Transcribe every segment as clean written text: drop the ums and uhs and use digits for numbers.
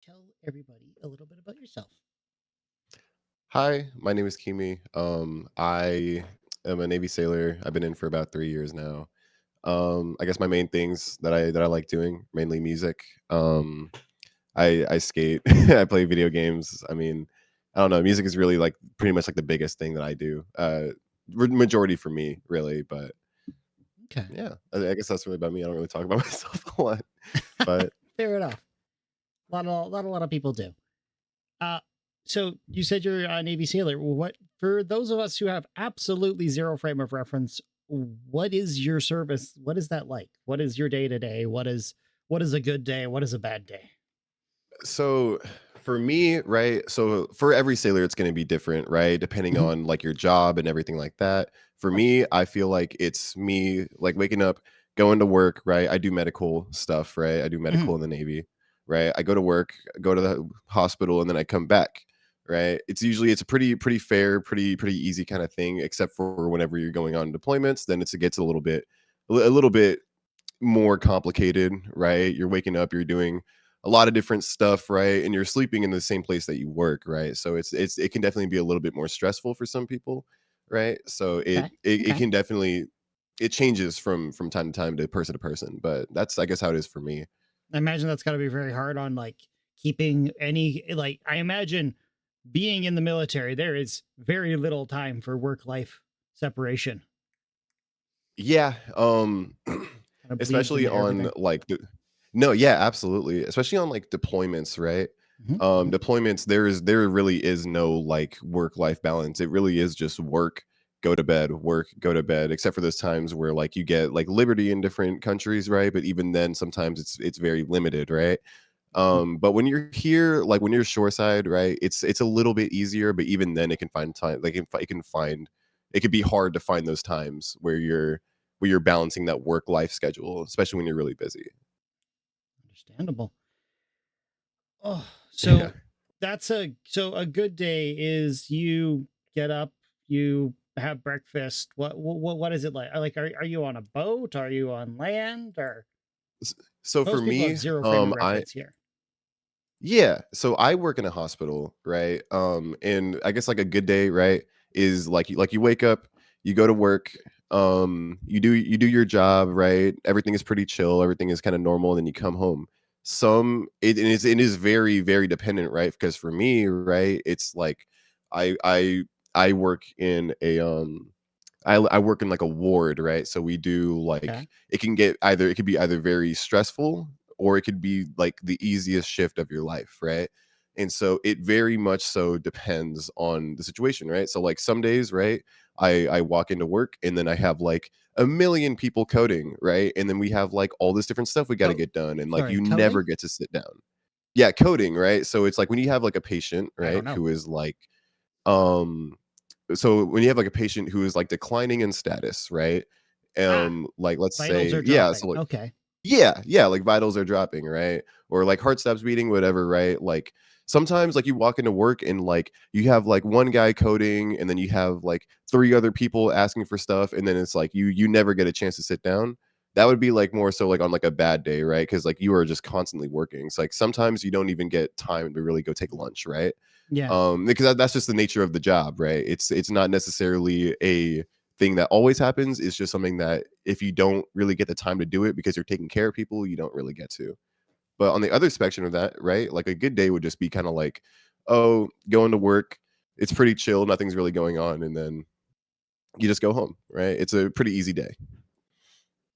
tell everybody a little bit about yourself. Hi, my name is Kimi. I am a Navy sailor. I've been in for about 3 years now. I guess my main things that I like doing mainly music. I skate. I play video games. I mean, I don't know. Music is really like pretty much like the biggest thing that I do. Majority for me, really. But Okay. yeah, I guess that's really about me. I don't really talk about myself a lot, but Fair enough. A lot of people do. Uh, so you said you're a Navy SEAler. What for those of us who have absolutely zero frame of reference? What is your service? What is that like? What is your day to day? What is a good day? What is a bad day? So for me, right? So for every sailor, it's going to be different, right? Depending Mhm. on like your job and everything like that. For Of course. me, I feel like it's me like waking up, going to work, right? I do medical stuff, right? I do medical Mhm. in the Navy, right? I go to work, go to the hospital, and then I come back, right? It's a pretty fair, pretty easy kind of thing, except for whenever you're going on deployments, then it gets a little bit more complicated, right? You're waking up, you're doing a lot of different stuff, right? And you're sleeping in the same place that you work, right? So it can definitely be a little bit more stressful for some people, right? So it Okay. it, it Okay. can definitely it changes from time to time to person, but that's I guess how it is for me. I imagine that's got to be very hard on like keeping any like. I imagine being in the military, there is very little time for work life separation. Yeah, Kind of bleeds especially into on everything. like the no, yeah, absolutely. Especially on like deployments, right? Mhm. Mhm. Deployments, there really is no like work-life balance. It really is just work, go to bed, except for those times where like you get like liberty in different countries, right? But even then sometimes it's very limited, right? Mhm. But when you're here, like when you're shoreside, right, it's a little bit easier, but even then it can find time like it could be hard to find those times where you're balancing that work life schedule, especially when you're really busy. Understandable. Oh, Yeah. so a good day is you get up, you have breakfast. What is it like? Like are you on a boat? Are you on land? Or S- So for most people have me, zero frame of I reference here. yeah, so I work in a hospital, right? And I guess like a good day, right, is like you wake up, you go to work, you do your job, right? Everything is pretty chill, everything is kind of normal, and then you come home. It is very dependent, right? Because for me, right, it's like I work in I work in like a ward, right? So we do like Okay. it could be either very stressful or it could be like the easiest shift of your life, right? And so it very much so depends on the situation, right? So like some days, right, I walk into work and then I have like a million people coding, right? And then we have like all this different stuff we got to Co- get done and like Sorry, you coding? never get to sit down. Yeah, coding, right? So it's like when you have like a patient, I don't right, know. who is like um so when you have like a patient who is like declining in status, right? Ah, Like let's vitals say, are yeah, dropping. so like Okay. yeah, like vitals are dropping, right? Or like heart stops beating, whatever, right? Like sometimes like you walk into work and like you have like one guy coding and then you have like three other people asking for stuff and then it's like you never get a chance to sit down. That would be like more so like on like a bad day, right? Because like you are just constantly working. It's like sometimes you don't even get time to really go take lunch, right? Yeah. Because that's just the nature of the job, right? It's not necessarily a thing that always happens. It's just something that if you don't really get the time to do it because you're taking care of people, you don't really get to. But on the other spectrum of that, right? Like a good day would just be kind of like, oh, going to work, it's pretty chill, nothing's really going on, and then you just go home, right? It's a pretty easy day.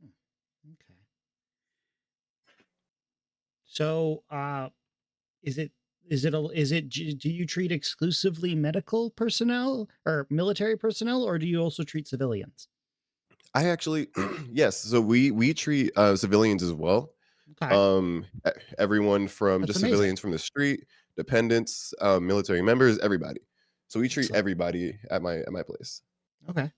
Hmm. Okay. So, is it do you treat exclusively medical personnel or military personnel, or do you also treat civilians? I actually, yes. So we treat civilians as well. Okay. Everyone from That's just amazing. civilians from the street, dependents, military members, everybody. So we treat Excellent. everybody at my place. Okay.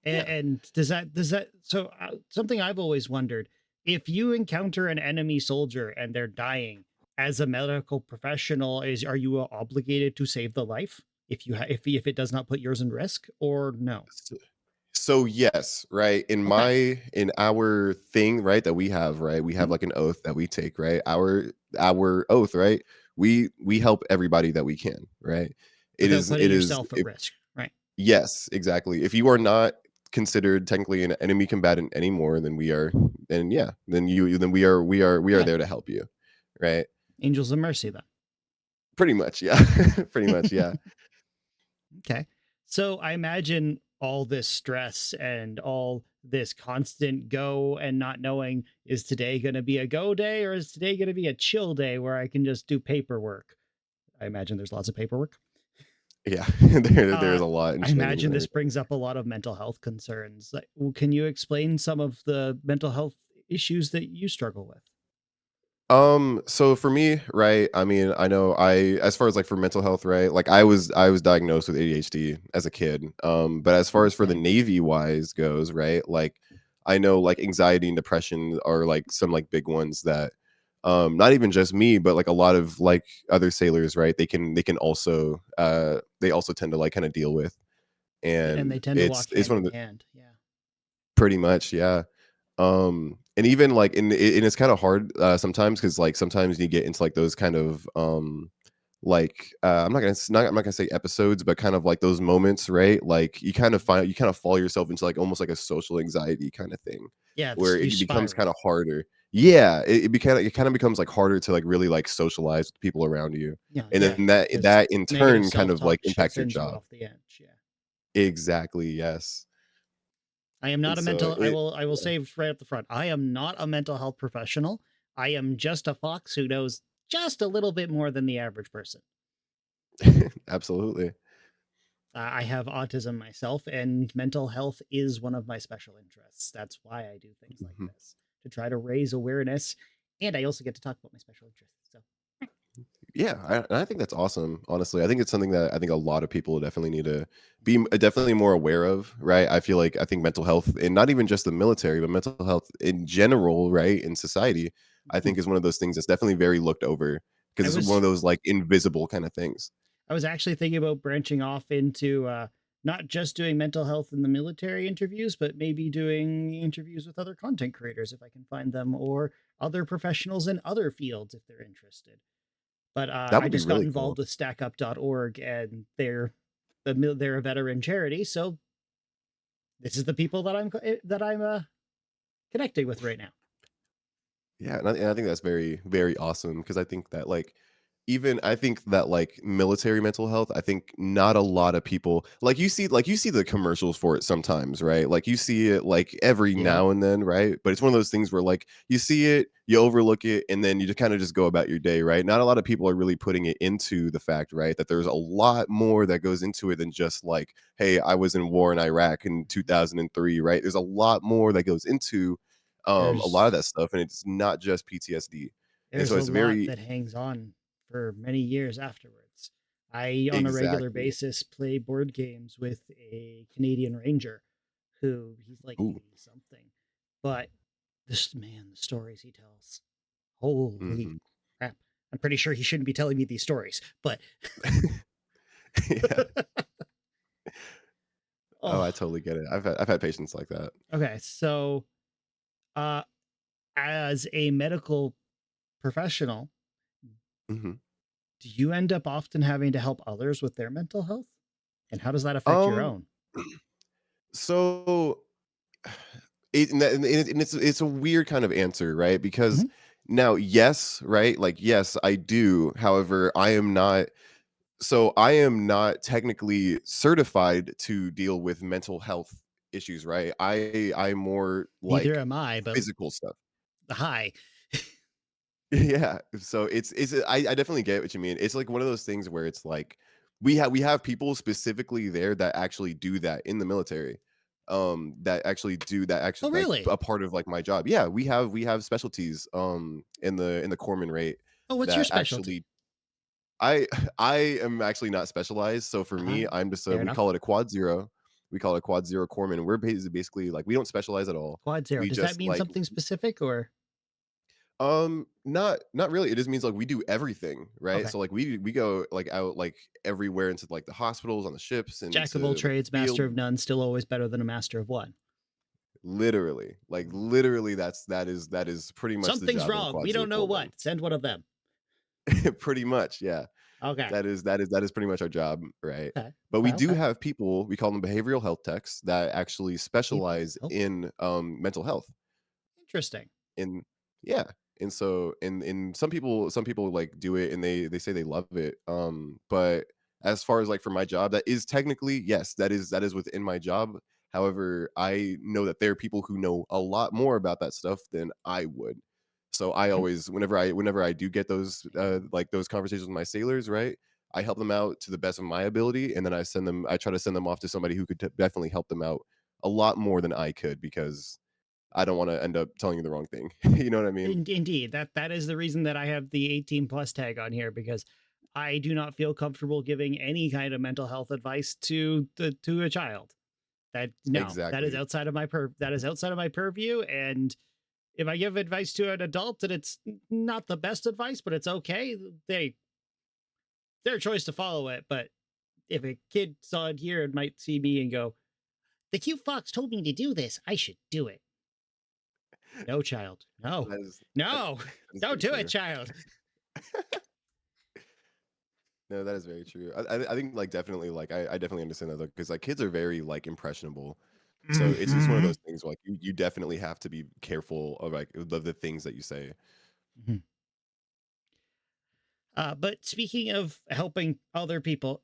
Yeah. And does that so something I've always wondered, if you encounter an enemy soldier and they're dying, as a medical professional, is are you obligated to save the life if you if it does not put yours in risk, or no? So yes, right. Okay. In our thing, right, that we have, right, we have Mhm. like an oath that we take, right? Our oath, right? We help everybody that we can, right? Without It putting is yourself at risk, right? Yes, exactly. If you are not considered technically an enemy combatant anymore, then we are, then yeah, then we are Okay. there to help you, right? Angels of mercy then. Pretty much, yeah. Pretty much, yeah. Okay. So I imagine all this stress and all this constant go and not knowing, is today going to be a go day or is today going to be a chill day where I can just do paperwork? I imagine there's lots of paperwork. Yeah. Uh, There's a lot in I training imagine and this everything. brings up a lot of mental health concerns. Can you explain some of the mental health issues that you struggle with? So for me, right, I mean, I know as far as like for mental health, right, like I was diagnosed with ADHD as a kid. But as far as for the Okay. Navy wise goes, right, like I know like anxiety and depression are like some like big ones that not even just me, but like a lot of like other sailors, right, they can also they also tend to like kind of deal with. And And they tend to walk it's hand one of in the hand. Yeah. pretty much, yeah. And even like and it's kind of hard sometimes because like sometimes you get into like those kind of I'm not gonna say episodes, but kind of like those moments, right? Like you kind of fall yourself into like almost like a social anxiety kind of thing Yeah. where You it becomes kind spiral. of harder. Yeah, it kind of becomes like harder to like really like socialize with people around you. Yeah. And Yeah. then Because that in negative turn kind self of like talk impacts your sends you job. off the edge. Yeah. Exactly, yes. I am And not a so mental it I will say right up the front. I am not a mental health professional. I am just a fox who knows just a little bit more than the average person. absolutely. I have autism myself, and mental health is one of my special interests. That's why I do things like Mhm. this to try to raise awareness. And I also get to talk about my special interests. So, Yeah, and I think that's awesome. Honestly, I think it's something that I think a lot of people definitely need to be definitely more aware of, right? I think mental health, and not even just the military, but mental health in general, right, in society, I hmm. think is one of those things that's definitely very looked over I because it's one was of those like invisible kind of things. I was actually thinking about branching off into not just doing mental health in the military interviews, but maybe doing interviews with other content creators if I can find them, or other professionals in other fields if they're interested. But That I would be just got really cool. involved with StackupDotorg, and they're a veteran charity, so this is the people that I'm connecting with right now. Yeah, and I think that's very, very awesome because I think that like even I think that like military mental health, I think not a lot of people like you see the commercials for it sometimes, right? Like you see it like every Yep. now and then, right? But it's one of those things where like you see it, you overlook it, and then you just kind of just go about your day, right? Not a lot of people are really putting it into the fact, right? That there's a lot more that goes into it than just like, hey, I was in war in Iraq in 2003, right? There's a lot more that goes into a lot of There's that stuff, and it's not just PTSD. And there's so a it's lot very that hangs on for many years afterwards. I, on a regular exactly. basis, play board games with a Canadian Ranger who he's like Ooh, 80 something. But this man, the stories he tells, holy mhm. crap. I'm pretty sure he shouldn't be telling me these stories, but Yeah. Oh, I oh, totally get it. I've had patients like that. okay. So, uh, as a medical professional, Mhm. do you end up often having to help others with their mental health? And how does that affect your Um, own? so and it's a weird kind of answer, right? Because Mhm. now, yes, right? Like, yes, I do. However, I am not technically certified to deal with mental health issues, right? I'm more Neither like am I, but physical stuff. hi. Yeah, so I definitely get what you mean. It's like one of those things where it's like we have people specifically there that actually do that in the military. That actually do that Oh, actually like really? a part of like my job. Yeah, we have specialties in the corpsman rate Oh, what's your that specialty? actually I I am actually not specialized. So for Uh-huh. me, I'm just Fair we enough. call it a quad zero. We call it a quad zero corpsman. We're basically like we don't specialize at all. Quad zero. We Does that just mean like something specific or? Not really. It just means like we do everything, right? Okay. So like we go like out like everywhere into like the hospitals, on the ships, and Jack of all to like the trades, master field. of none, still always better than a master of one. Literally, like Mm. literally, that is pretty much the Something's job of a wrong. We don't know quadrupleman. what. Send one of them. Pretty much, yeah. Okay. That is pretty much our job, right? Okay. But we Okay. do Okay. have people, we call them behavioral health techs, that actually Behavioral specialize health. in mental health. Interesting. And yeah, and so and some people like do it, and they say they love it. But as far as like for my job, that is technically, yes, that is within my job. However, I know that there are people who know a lot more about that stuff than I would. So I Mhm. always, whenever I do get those like those conversations with my sailors, right? I help them out to the best of my ability, and then I try to send them off to somebody who could definitely help them out a lot more than I could, because I don't wanna end up telling you the wrong thing. You know what I mean? Indeed, that is the reason that I have the 18 plus tag on here, because I do not feel comfortable giving any kind of mental health advice to a child. That no, that is Exactly. outside of my that is outside of my purview. And if I give advice to an adult and it's not the best advice, but it's okay, their choice to follow it. But if a kid saw it here and might see me and go, "The cute fox told me to do this, I should do it." No, child. No. That is that No. that is Don't very do it, true. child. No, that is very true. I think, like, definitely, like, I definitely understand that, though, because like, kids are very, like, impressionable. So it's just one of Mhm. those things where, like, you definitely have to be careful of, like, the things that you say. Mhm. But speaking of helping other people,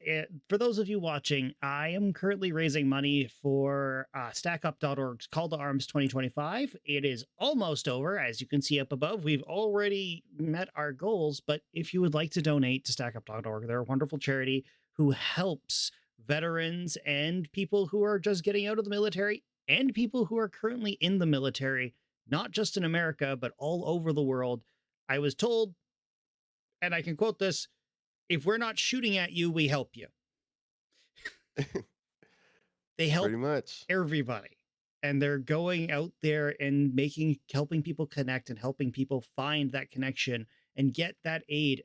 for those of you watching, I am currently raising money for StackupDotorg's Call to Arms 2025. It is almost over, as you can see up above. We've already met our goals, but if you would like to donate to StackUp.org, they're a wonderful charity who helps veterans and people who are just getting out of the military and people who are currently in the military, not just in America, but all over the world. I was told, and I can quote this, if we're not shooting at you, we help you. They Pretty help much. everybody. And they're going out there and helping people connect and helping people find that connection and get that aid.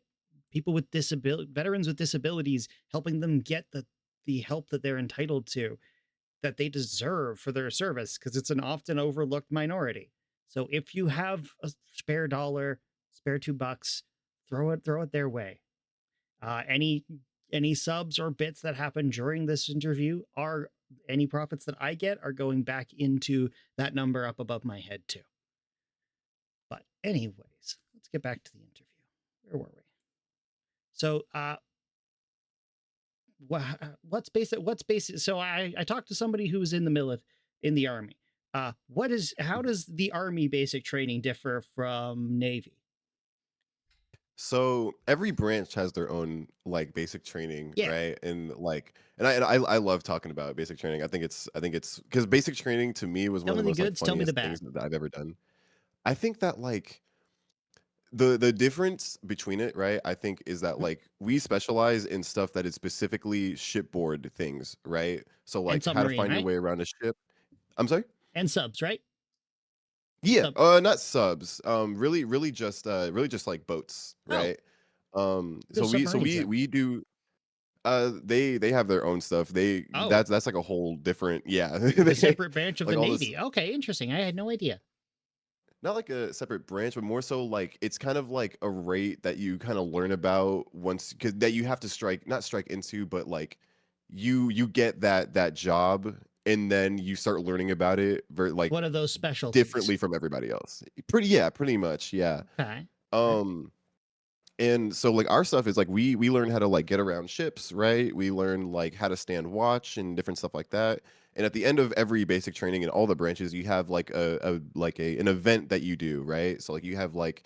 People with disability, veterans with disabilities, helping them get the help that they're entitled to, that they deserve for their service, because it's an often overlooked minority. So if you have a spare dollar, spare $2, throw it their way. Any subs or bits that happen during this interview, are any profits that I get are going back into that number up above my head too. But anyways, let's get back to the interview. Where were we? So what's basic so I talked to somebody who's in the in the army. How does the army basic training differ from Navy? So every branch has their own like basic training, Yeah. right? And I love talking about basic training. I think it's because basic training to me was one Tell of me the the most like goods, tell me the funniest things bad. that I've ever done. I think that like the difference between it, right? I think is that Mhm. like we specialize in stuff that is specifically shipboard things, right? So And like how to submarine, find your right? way around a ship. I'm sorry? And subs, right? Yeah, Sub. not subs. Really just like boats, Oh, right? So there's submarines then. we do they have their own stuff. Oh, That's like a whole different, yeah. like a They separate branch of like the all this, Navy. Okay, interesting. I had no idea. not like a separate branch, but more so like it's kind of like a rate that you kind of learn about once, because that you have to not strike into, but like you get that job, and then you start learning about it like One of those specialties. differently from everybody else. Pretty much, yeah. Okay. Okay. Um and so like our stuff is like we learn how to like get around ships, right? We learn like how to stand watch and different stuff like that. And at the end of every basic training in all the branches, you have like an event that you do, right? So like you have like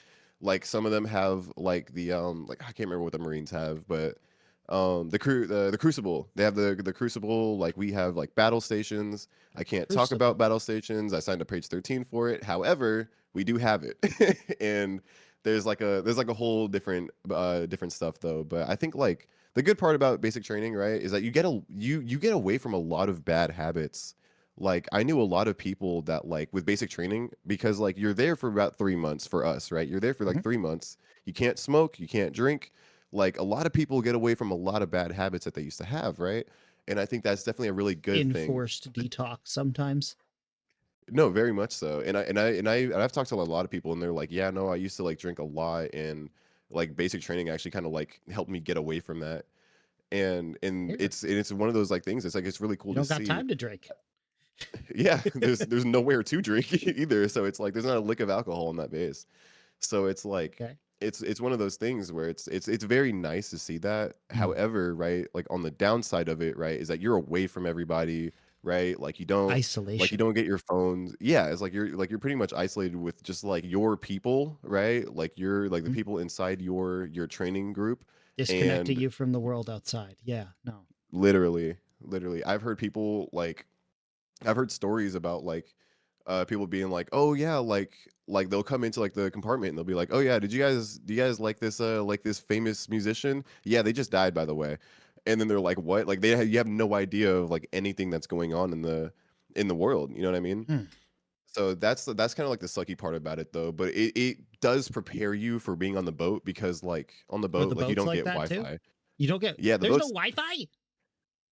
some of them have like the like I can't remember what the Marines have, but the crucible, they have the crucible. Like we have like battle stations. I can't talk about Crucible. battle stations. I signed up page 13 for it. However, we do have it. And there's like a whole different stuff though. But I think like the good part about basic training, right, is that you get away from a lot of bad habits like I knew a lot of people that like with basic training because like you're there for about 3 months for us, right? You're there for like Mhm. 3 months. You can't smoke, you can't drink. Like a lot of people get away from a lot of bad habits that they used to have, right? And I think that's definitely a really good thing. Enforced detox sometimes. No, very much so. And I've talked to a lot of people and they're like, yeah, no, I used to like drink a lot and like basic training actually kind of like helped me get away from that. And Here, it's one of those like things. It's like it's really cool you to don't got see. time to drink. Yeah, there's nowhere to drink either. So it's like there's not a lick of alcohol in that base. So it's like Okay. it's one of those things where it's very nice to see that. Mm. However, right, like on the downside of it, right, is that you're away from everybody, right? Like you Isolation. don't get your phones. Yeah, it's like you're pretty much isolated with just like your people, right? Like you're like the Mhm. people inside your training group. Disconnecting And you from the world outside. Yeah, no. literally, I've heard stories about like people being like, "Oh yeah, like they'll come into like the compartment and they'll be like, "Oh yeah, do you guys like this famous musician? Yeah, they just died by the way." And then they're like, "What?" Like you have no idea of like anything that's going on in the world, you know what I mean? Hmm. So that's kind of like the sucky part about it though, but it does prepare you for being on the boat because like on the Are boat the like you boats don't like get that too? Wi-Fi. You don't get. Yeah, the There's no boats. Wi-Fi.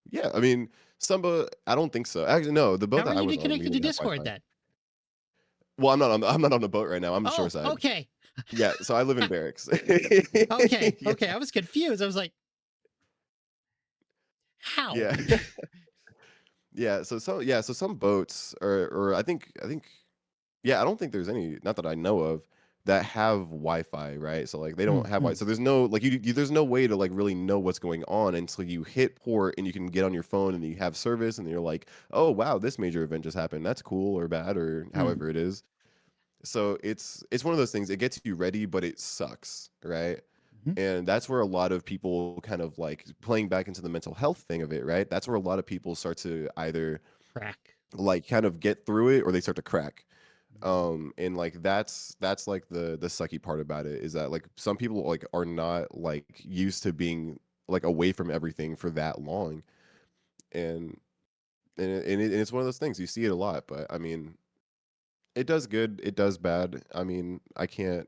Yeah, I mean, some boat. I don't think so. Actually, no, the boat How are that I you was on, we connected to didn't have Discord Wi-Fi. then? Well, I'm not on the boat right now. I'm Oh, shoreside. okay. Yeah, so I live in barracks. Okay, Yeah, okay. I was confused. I was like, how? yeah, yeah. So some boats, or I think, yeah, I don't think there's any, not that I know of, that have Wi-Fi, right? So like they don't have Wi. Mhm. So there's no like there's no way to like really know what's going on until you hit port and you can get on your phone and you have service and you're like, oh wow, this major event just happened. That's cool or bad or Mm. however it is. So it's one of those things. It gets you ready, but it sucks, right? Mhm. And that's where a lot of people kind of like playing back into the mental health thing of it, right? That's where a lot of people start to either Crack. like kind of get through it or they start to crack. Mm. And like that's like the sucky part about it is that like some people like are not like used to being like away from everything for that long. And and it's one of those things you see it a lot, but I mean, it does good, it does bad. I mean, I can't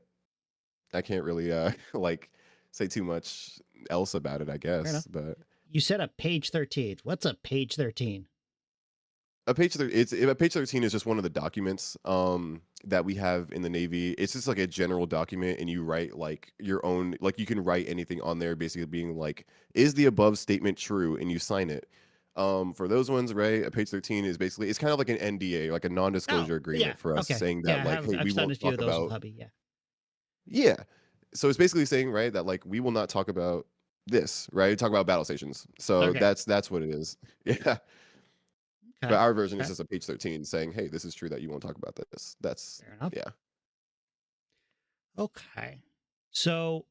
really like say too much else about it, I Fair enough. guess. But You said a page 13. What's a page 13? a page 13 is just one of the documents that we have in the Navy. It's just like a general document and you write like your own, like you can write anything on there basically being like, is the above statement true? And you sign it. For those ones, right? A page 13 is basically it's kind of like an NDA, like a Oh, non-disclosure yeah. agreement for us Okay. saying Yeah, that like, hey, we I've done won't a few talk of those with about. hubby. Yeah. Yeah. So it's basically saying, right, that like we will not talk about this, right? Talk about battle stations. So Okay. that's what it is. Yeah. But Okay. our version is Okay. just a page 13 saying, hey, this is true that you won't talk about this. That's Fair enough. yeah. Okay. So,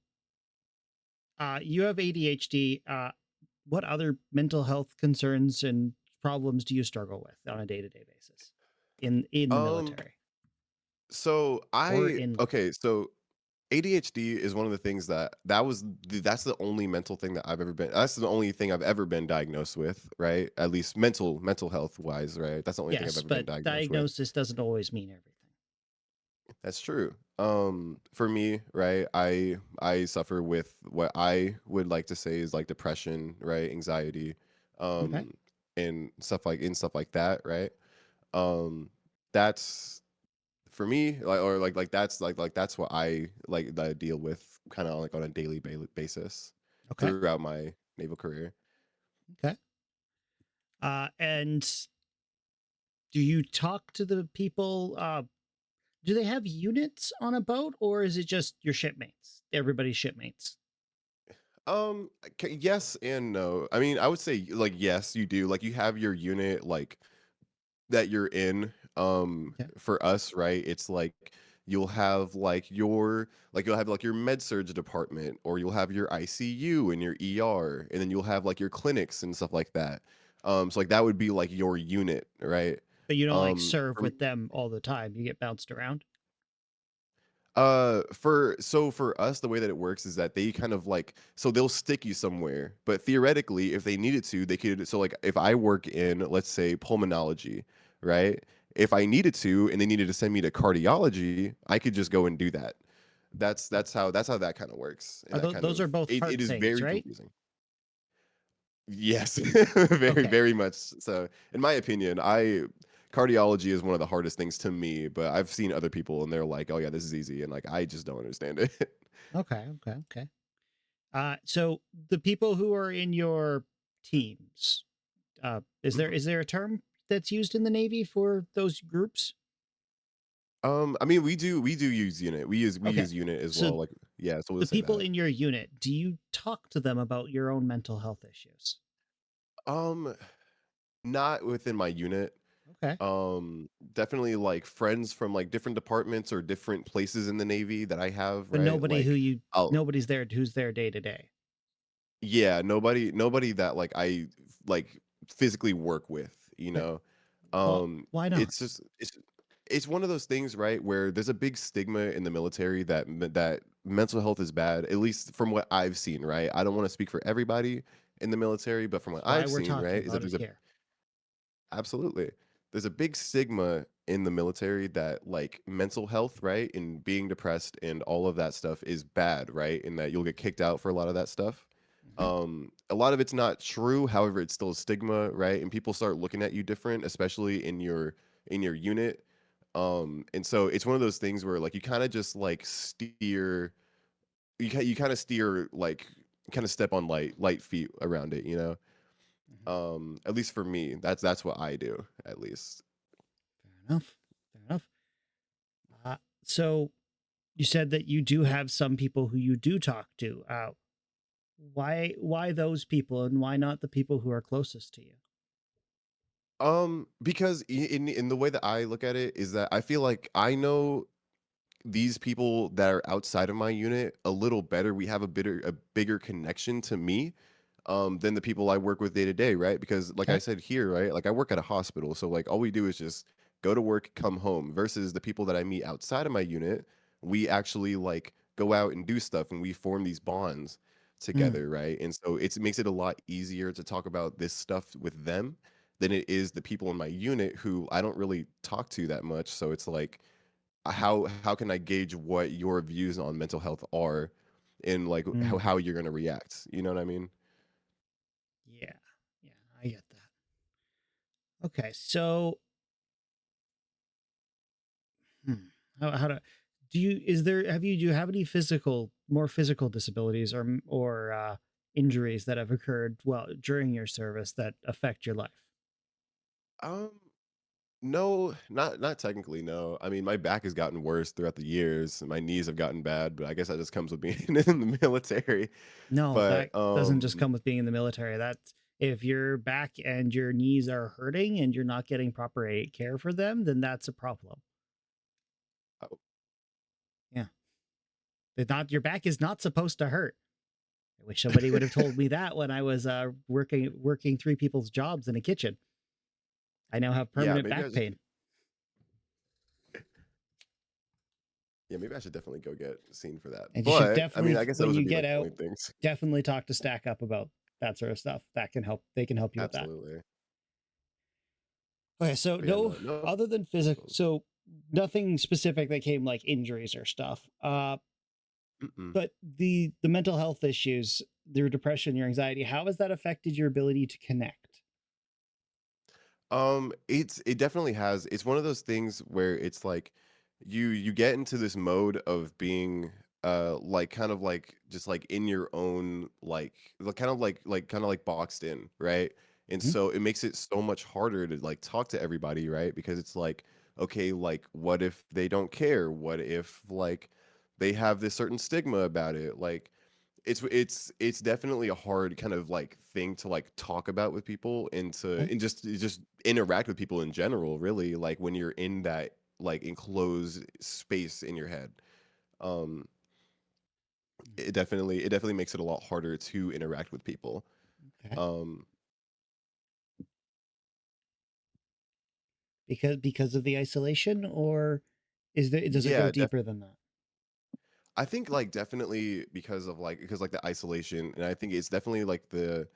you have ADHD. What other mental health concerns and problems do you struggle with on a day-to-day basis in the Um military so or I in life? okay, so ADHD is one of the things that's the only mental thing that I've ever been that's the only thing I've ever been diagnosed with, right? At least mental health wise, right? That's the only thing I've Yes, ever been but diagnosed with. diagnosis doesn't always mean everything. That's true. For me, right, I suffer with what I would like to say is like depression, right, anxiety, Okay. um, and stuff like that, right? Um, that's for me, like that's like that's what I like that I deal with kind of like on a daily basis Okay. throughout my naval career. Okay. And do you talk to the people? Do they have units on a boat, or is it just your shipmates? Everybody's shipmates. Yes and no. I mean, I would say like yes, you do. Like you have your unit like that you're in. Okay. For us, right? It's like you'll have like your med surge department, or you'll have your ICU and your ER, and then you'll have like your clinics and stuff like that. So like that would be like your unit, right? But you don't like serve For me, with them all the time. You get bounced around. for us, the way that it works is that they kind of like so they'll stick you somewhere, but theoretically, if they needed to, they could. So like if I work in, let's say, pulmonology, right? If I needed to and they needed to send me to cardiology, I could just go and do that. That's how that kind of works. And that kind Those are of both it heart is things, very right? confusing. Yes. Very, Okay. very much so. In my opinion, I cardiology is one of the hardest things to me, but I've seen other people and they're like, "Oh yeah, this is easy." And like I just don't understand it. Okay. Okay. Okay. So the people who are in your teams, Mhm. is there a term that's used in the Navy for those groups? I mean, we do use unit. We Okay. use unit as So well. Like yeah, so we'll the say people that. in your unit, do you talk to them about your own mental health issues? Um, not within my unit. Okay. Definitely like friends from like different departments or different places in the Navy that I have, But right? Like I'll nobody's there who's there day to day. yeah, nobody that like I like physically work with, you Okay. know. Well, why not? It's just it's one of those things, right, where there's a big stigma in the military that that mental health is bad, at least from what I've seen, right? I don't want to speak for everybody in the military, but from what That's why I've we're seen, talking right, is that about it there's a here. absolutely. There's a big stigma in the military that like mental health, right, and being depressed and all of that stuff is bad, right? And that you'll get kicked out for a lot of that stuff. Mhm. A lot of it's not true, however, it's still a stigma, right? And people start looking at you different, especially in your unit. And so it's one of those things where like you kind of just like steer you kind of steer like kind of step on light feet around it, you know? Mhm. At least for me, that's what I do, at least. Fair enough. Fair enough. So you said that you do have some people who you do talk to. Why those people and why not the people who are closest to you? Because in the way that I look at it is that I feel like I know these people that are outside of my unit a little better. We have a bigger connection to me than the people I work with day to day, right? Because like I Okay. said here, right? Like I work at a hospital, so like all we do is just go to work, come home. Versus the people that I meet outside of my unit, we actually like go out and do stuff, and we form these bonds Mm, together, right? And so it makes it a lot easier to talk about this stuff with them than it is the people in my unit who I don't really talk to that much. So it's like how can I gauge what your views on mental health are and like mm. how you're gonna react? You know what I mean? Yeah. Yeah, I get that. Okay. So, hmm, how to do you is there have you do you have any more physical disabilities or injuries that have occurred well during your service that affect your life? Um, no, not technically, no. I mean, my back has gotten worse throughout the years. My knees have gotten bad, but I guess that just comes with being in the military. No, But that doesn't just come with being in the military. That's if your back and your knees are hurting and you're not getting proper care for them, then that's a problem. oh, Yeah. It's not your back is not supposed to hurt. I wish somebody would have told me that when I was working three people's jobs in a kitchen. I now have yeah, permanent back pain. maybe I should definitely go get seen for that. And you should But I mean, definitely, I guess when those you would be get like the out, only things. definitely talk to Stack Up about that sort of stuff. That can help. They can help you with that. Absolutely. Okay, so But yeah, no, no. other than physical, so nothing specific that came like injuries or stuff. Mm-mm. But the mental health issues, your depression, your anxiety, how has that affected your ability to connect? It definitely has. It's one of those things where it's like you get into this mode of being like kind of like just like in your own kind of kind of like boxed in, right? And Mhm. so it makes it so much harder to like talk to everybody, right? Because it's like, okay, like what if they don't care? What if like they have this certain stigma about it? Like it's definitely a hard kind of like thing to like talk about with people and to Okay. and just interact with people in general, really, like when you're in that like enclosed space in your head. um Mm. it definitely makes it a lot harder to interact with people. Okay. um Because of the isolation, or does it go yeah, deeper than that? I think like definitely because like the isolation, and I think it's definitely like the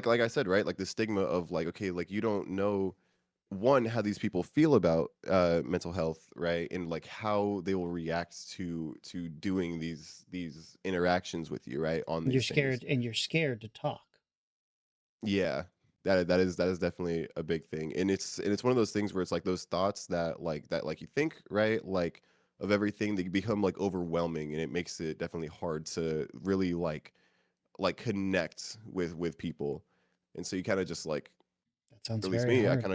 like I said, right, like the stigma of like, okay, like you don't know one, how these people feel about mental health, right, and like how they will react to doing these interactions with you, right, on You're these things. scared, and you're scared to talk. Yeah, that is definitely a big thing, and it's one of those things where it's like those thoughts that you think, right, like of everything, they become like overwhelming, and it makes it definitely hard to really like connect with people, and so you kind of just like, That sounds at least very me, hard.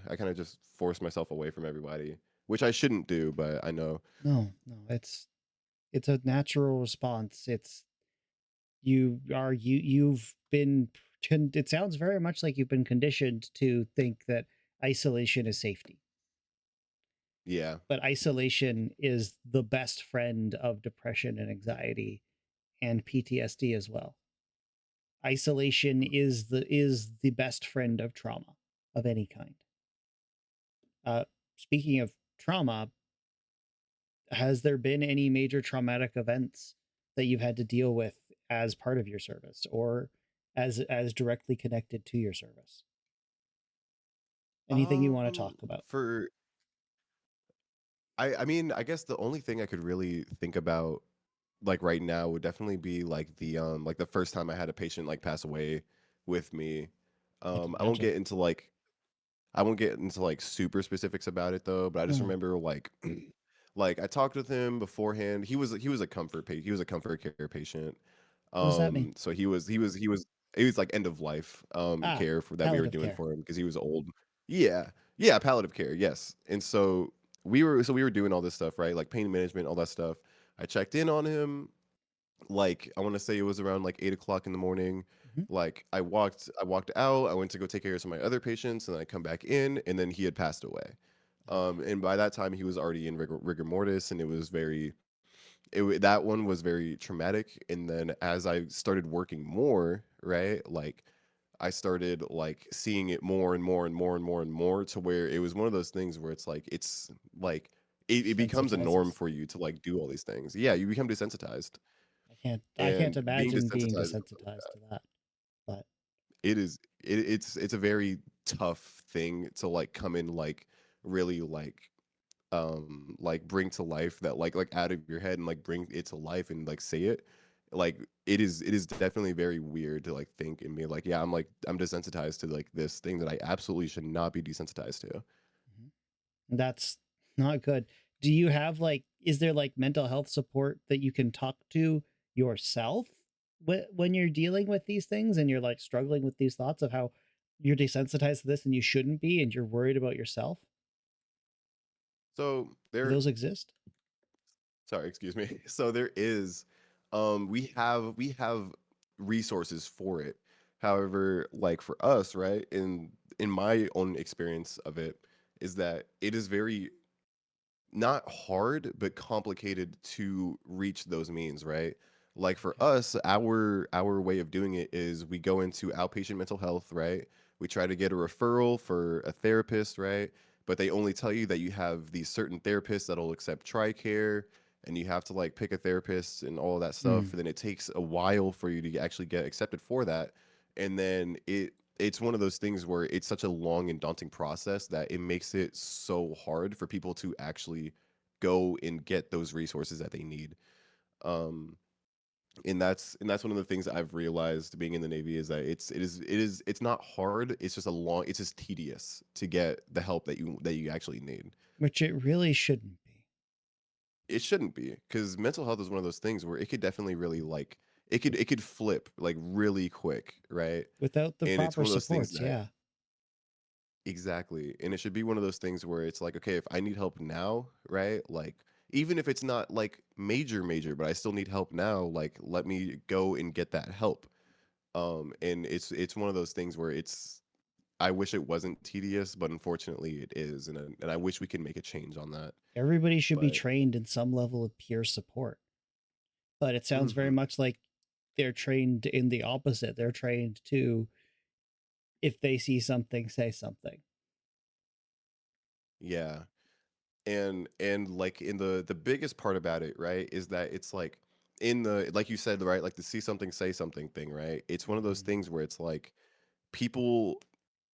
I kind of just force myself away from everybody, which I shouldn't do, but I know. No, no, it's a natural response. It's you've been it sounds very much like you've been conditioned to think that isolation is safety. Yeah. But isolation is the best friend of depression and anxiety and PTSD as well. Isolation is the best friend of trauma of any kind. Uh, Speaking of trauma, has there been any major traumatic events that you've had to deal with as part of your service or as directly connected to your service? Anything you want to talk about? For I mean, I guess the only thing I could really think about like right now would definitely be like the first time I had a patient like pass away with me. I can I won't imagine. get into like I won't get into like super specifics about it though, but I just No. remember like like I talked with him beforehand. He was a he was a comfort care patient. What does that mean? So he was like end of life Ah, care for that we were palliative doing care. for him because he was old. Yeah. Yeah, palliative care, yes. And so we were doing all this stuff, right? Like pain management, all that stuff. I checked in on him, like I want to say it was around like 8 o'clock in the morning. Mhm. Like I walked out, I went to go take care of some of my other patients, and then I come back in, and then he had passed away. Ah, And by that time he was already in rigor mortis, and it was very that one was very traumatic. And then as I started working more, right, like I started like seeing it more and more and more and more and more to where it was one of those things where it's like it becomes a norm desensitizes. for you to like do all these things. Yeah, you become desensitized, I can't and being imagine being desensitized, desensitized to that. But it is it's a very tough thing to like come in like really like bring to life, that like out of your head and like bring it to life and like say it. Like it is definitely very weird to like think and be like, yeah, I'm desensitized to like this thing that I absolutely should not be desensitized to. mhm, that's not good. Do you have like is there like mental health support that you can talk to yourself when you're dealing with these things and you're like struggling with these thoughts of how you're desensitized to this and you shouldn't be and you're worried about yourself? So Do there those exist? sorry, excuse me. So there is we have resources for it. However, like for us, right, in my own experience of it, is that it is very not hard but complicated to reach those means, right? Like for Okay. us, our way of doing it is we go into outpatient mental health, right? We try to get a referral for a therapist, right? But they only tell you that you have these certain therapists that'll accept TRICARE, and you have to like pick a therapist and all of that stuff, Mm. and then it takes a while for you to actually get accepted for that. And then it's one of those things where it's such a long and daunting process that it makes it so hard for people to actually go and get those resources that they need. Um, and that's one of the things that I've realized being in the Navy is that it's not hard. It's just it's just tedious to get the help that you actually need. Which it really shouldn't be. It shouldn't be, because mental health is one of those things where it could definitely really like it could flip like really quick, right? Without the And it's proper one of those things supports, that yeah. exactly. And it should be one of those things where it's like, okay, if I need help now, right? Like, even if it's not like major, but I still need help now, like let me go and get that help. And it's one of those things where it's I wish it wasn't tedious, but unfortunately it is. And I wish we could make a change on that. Everybody should be But trained in some level of peer support. But it sounds very mhm, much like they're trained in the opposite. They're trained to, if they see something, say something. yeah. And like in the biggest part about it, right, is that it's like in the like you said, right, like the see something say something thing, right? It's one of those Mhm. things where it's like people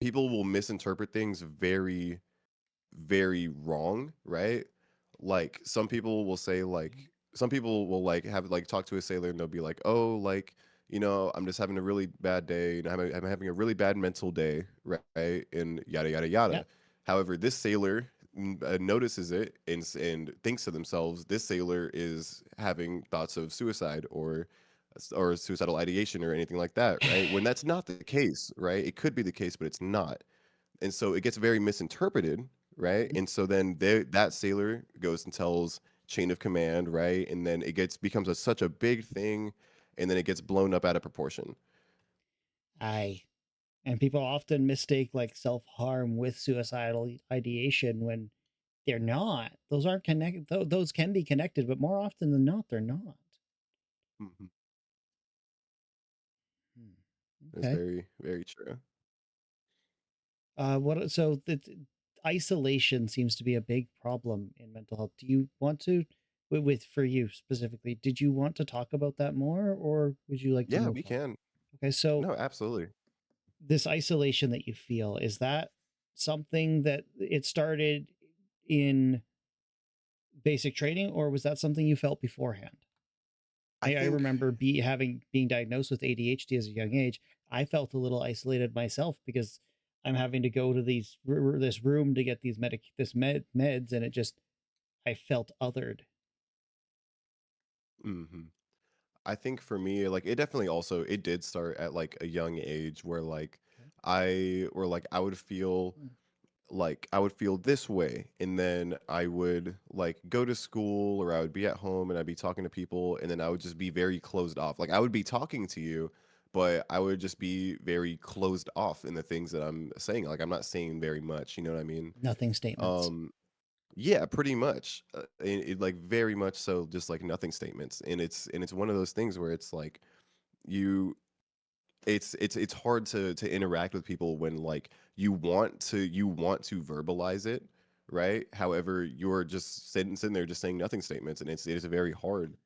people will misinterpret things very, very wrong, right? Like some people will like have like talk to a sailor and they'll be like, "Oh, like, I'm just having a really bad day, I'm having a really bad mental day, right?" And yada yada Yeah, yada. However, this sailor notices it and thinks to themselves, "This sailor is having thoughts of suicide or suicidal ideation or anything like that," right? When that's not the case, right? It could be the case, but it's not, and so it gets very misinterpreted, right? mhm. And so then that sailor goes and tells chain of command, right? And then it becomes such a big thing, and then it gets blown up out of proportion. I and people often mistake like self harm with suicidal ideation when they're not. Those aren't connected. Those can be connected, but more often than not, they're not. Mhm. Hmm. That's Okay. very very true. What? So the isolation seems to be a big problem in mental health. Do you want to, with for you specifically? Did you want to talk about that more, or would you like to Yeah, move we on? can. Okay. So No, absolutely. this isolation that you feel, is that something that it started in basic training, or was that something you felt beforehand? I I think remember being diagnosed with ADHD as a young age. I felt a little isolated myself because I'm having to go to this room to get meds, and it just I felt othered. hmm I think for me, like, it definitely also it did start at like a young age where Okay. I would feel like I would feel this way, and then I would like go to school or I would be at home and I'd be talking to people, and then I would just be very closed off. Like I would be talking to you, but I would just be very closed off in the things that I'm saying. Like I'm not saying very much, you know what I mean? Nothing statements. Um yeah, pretty much. Like very much so just like nothing statements. And it's one of those things where it's like you it's hard to interact with people when like you want to verbalize it, right? However, you're just sitting there just saying nothing statements, and it is very hard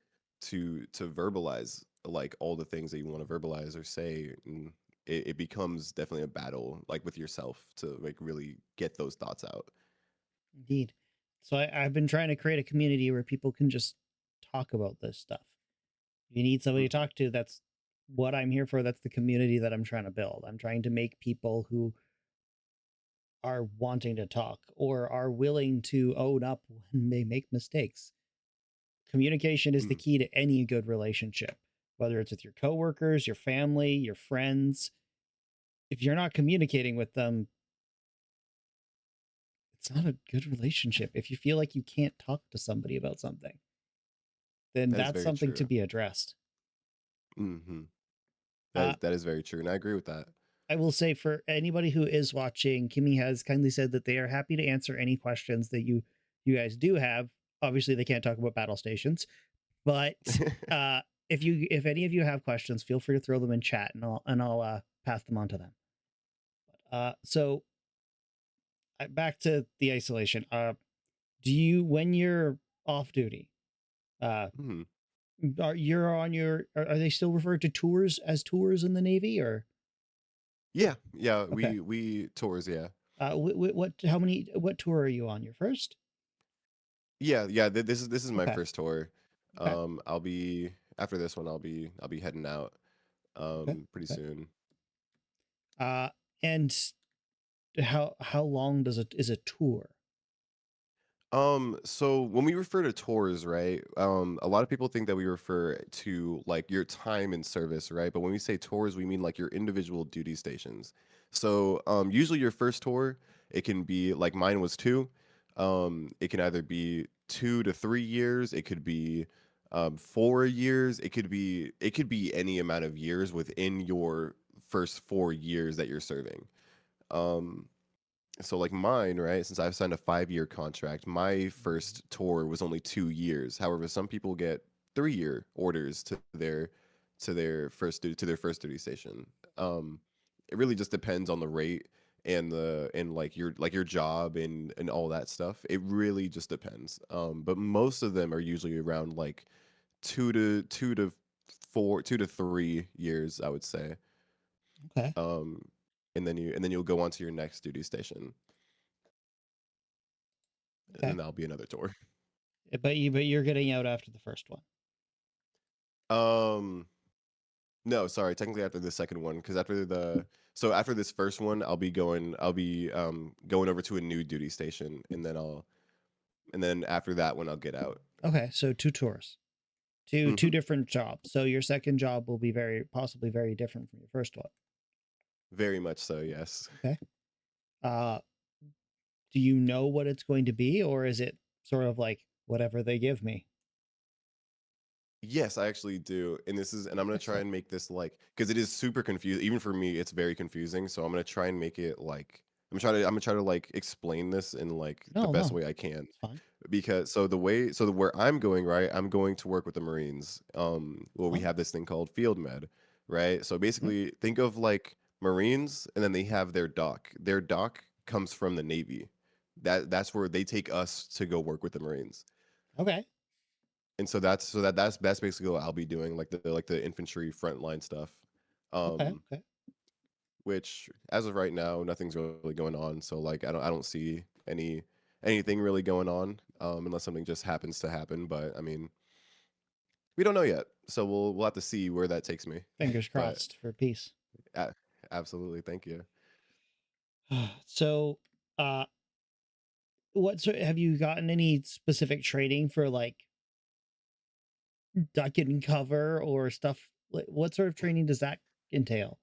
to verbalize like all the things that you want to verbalize or say, and it becomes definitely a battle like with yourself to like really get those thoughts out. Indeed. So I've been trying to create a community where people can just talk about this stuff. If you need somebody to Mhm, talk to, that's what I'm here for. That's the community that I'm trying to build. I'm trying to make people who are wanting to talk or are willing to own up when they make mistakes. Communication is the mhm. key to any good relationship, whether it's with your coworkers, your family, your friends. If you're not communicating with them, it's not a good relationship. If you feel like you can't talk to somebody about something, then That is that's very something to true. be addressed. Mhm. That Uh, is that is very true, and I agree with that. I will say for anybody who is watching, Kimmy has kindly said that they are happy to answer any questions that you guys do have. Obviously, they can't talk about battle stations, but uh, if any of you have questions, feel free to throw them in chat, and I'll pass them on to them. So back to the isolation. Do you, when you're off duty, uh, Mhm. you're on are they still referred to tours as tours in the Navy, or Yeah, yeah, okay? we tours, yeah. How many, what tour are you on? Your first? Yeah, yeah, this is my Okay. first tour. Okay. I'll be after this one, I'll be heading out, Okay. pretty Okay. soon. Uh, and how long does it is a tour? So when we refer to tours, right? A lot of people think that we refer to like your time in service, right? But when we say tours, we mean like your individual duty stations. So usually your first tour, it can be like mine was two. It can either be 2 to 3 years, it could be 4 years, it could be any amount of years within your first 4 years that you're serving. Um, so like mine, right? Since I've signed a 5-year contract, my first tour was only 2 years. However, some people get 3-year orders to their first duty station. Um, it really just depends on the rate and like your job and all that stuff. It really just depends. But most of them are usually around like 2 to 3 years, I would say. Okay. Um, and then you'll go on to your next duty station, and Okay. then that'll be another tour. But you're getting out after the first one. Um, no, sorry, technically after the second one, because after this first one, I'll be going over to a new duty station, and then after that one, I'll get out. Okay, so two tours. Two Hmm. different jobs. So your second job will be very possibly very different from your first one. Very much so, yes. Okay. Uh do you know what it's going to be, or is it sort of like whatever they give me? Yes, I actually do. And I'm gonna try Excellent. and make this like, because it is super confusing. Even for me, it's very confusing. So I'm gonna try and make it like I'm gonna try to like explain this in like the No, best no, way I can. it's fine. Because where I'm going, right, I'm going to work with the Marines. Well, we Oh, have this thing called field med, right? So mhm. basically think of like Marines, and then they have their doc. Their doc comes from the Navy. That's where they take us to go work with the Marines. Okay, And that's basically what I'll be doing, like the infantry frontline stuff. okay, Um, okay. which as of right now, nothing's really going on. So like I don't see anything really going on, unless something just happens to happen. But I mean, we don't know yet, so we'll have to see where that takes me. Fingers But crossed for peace. a- absolutely, thank you. So, uh, what sort have you gotten any specific training for like duck and cover or stuff? What sort of training does that entail?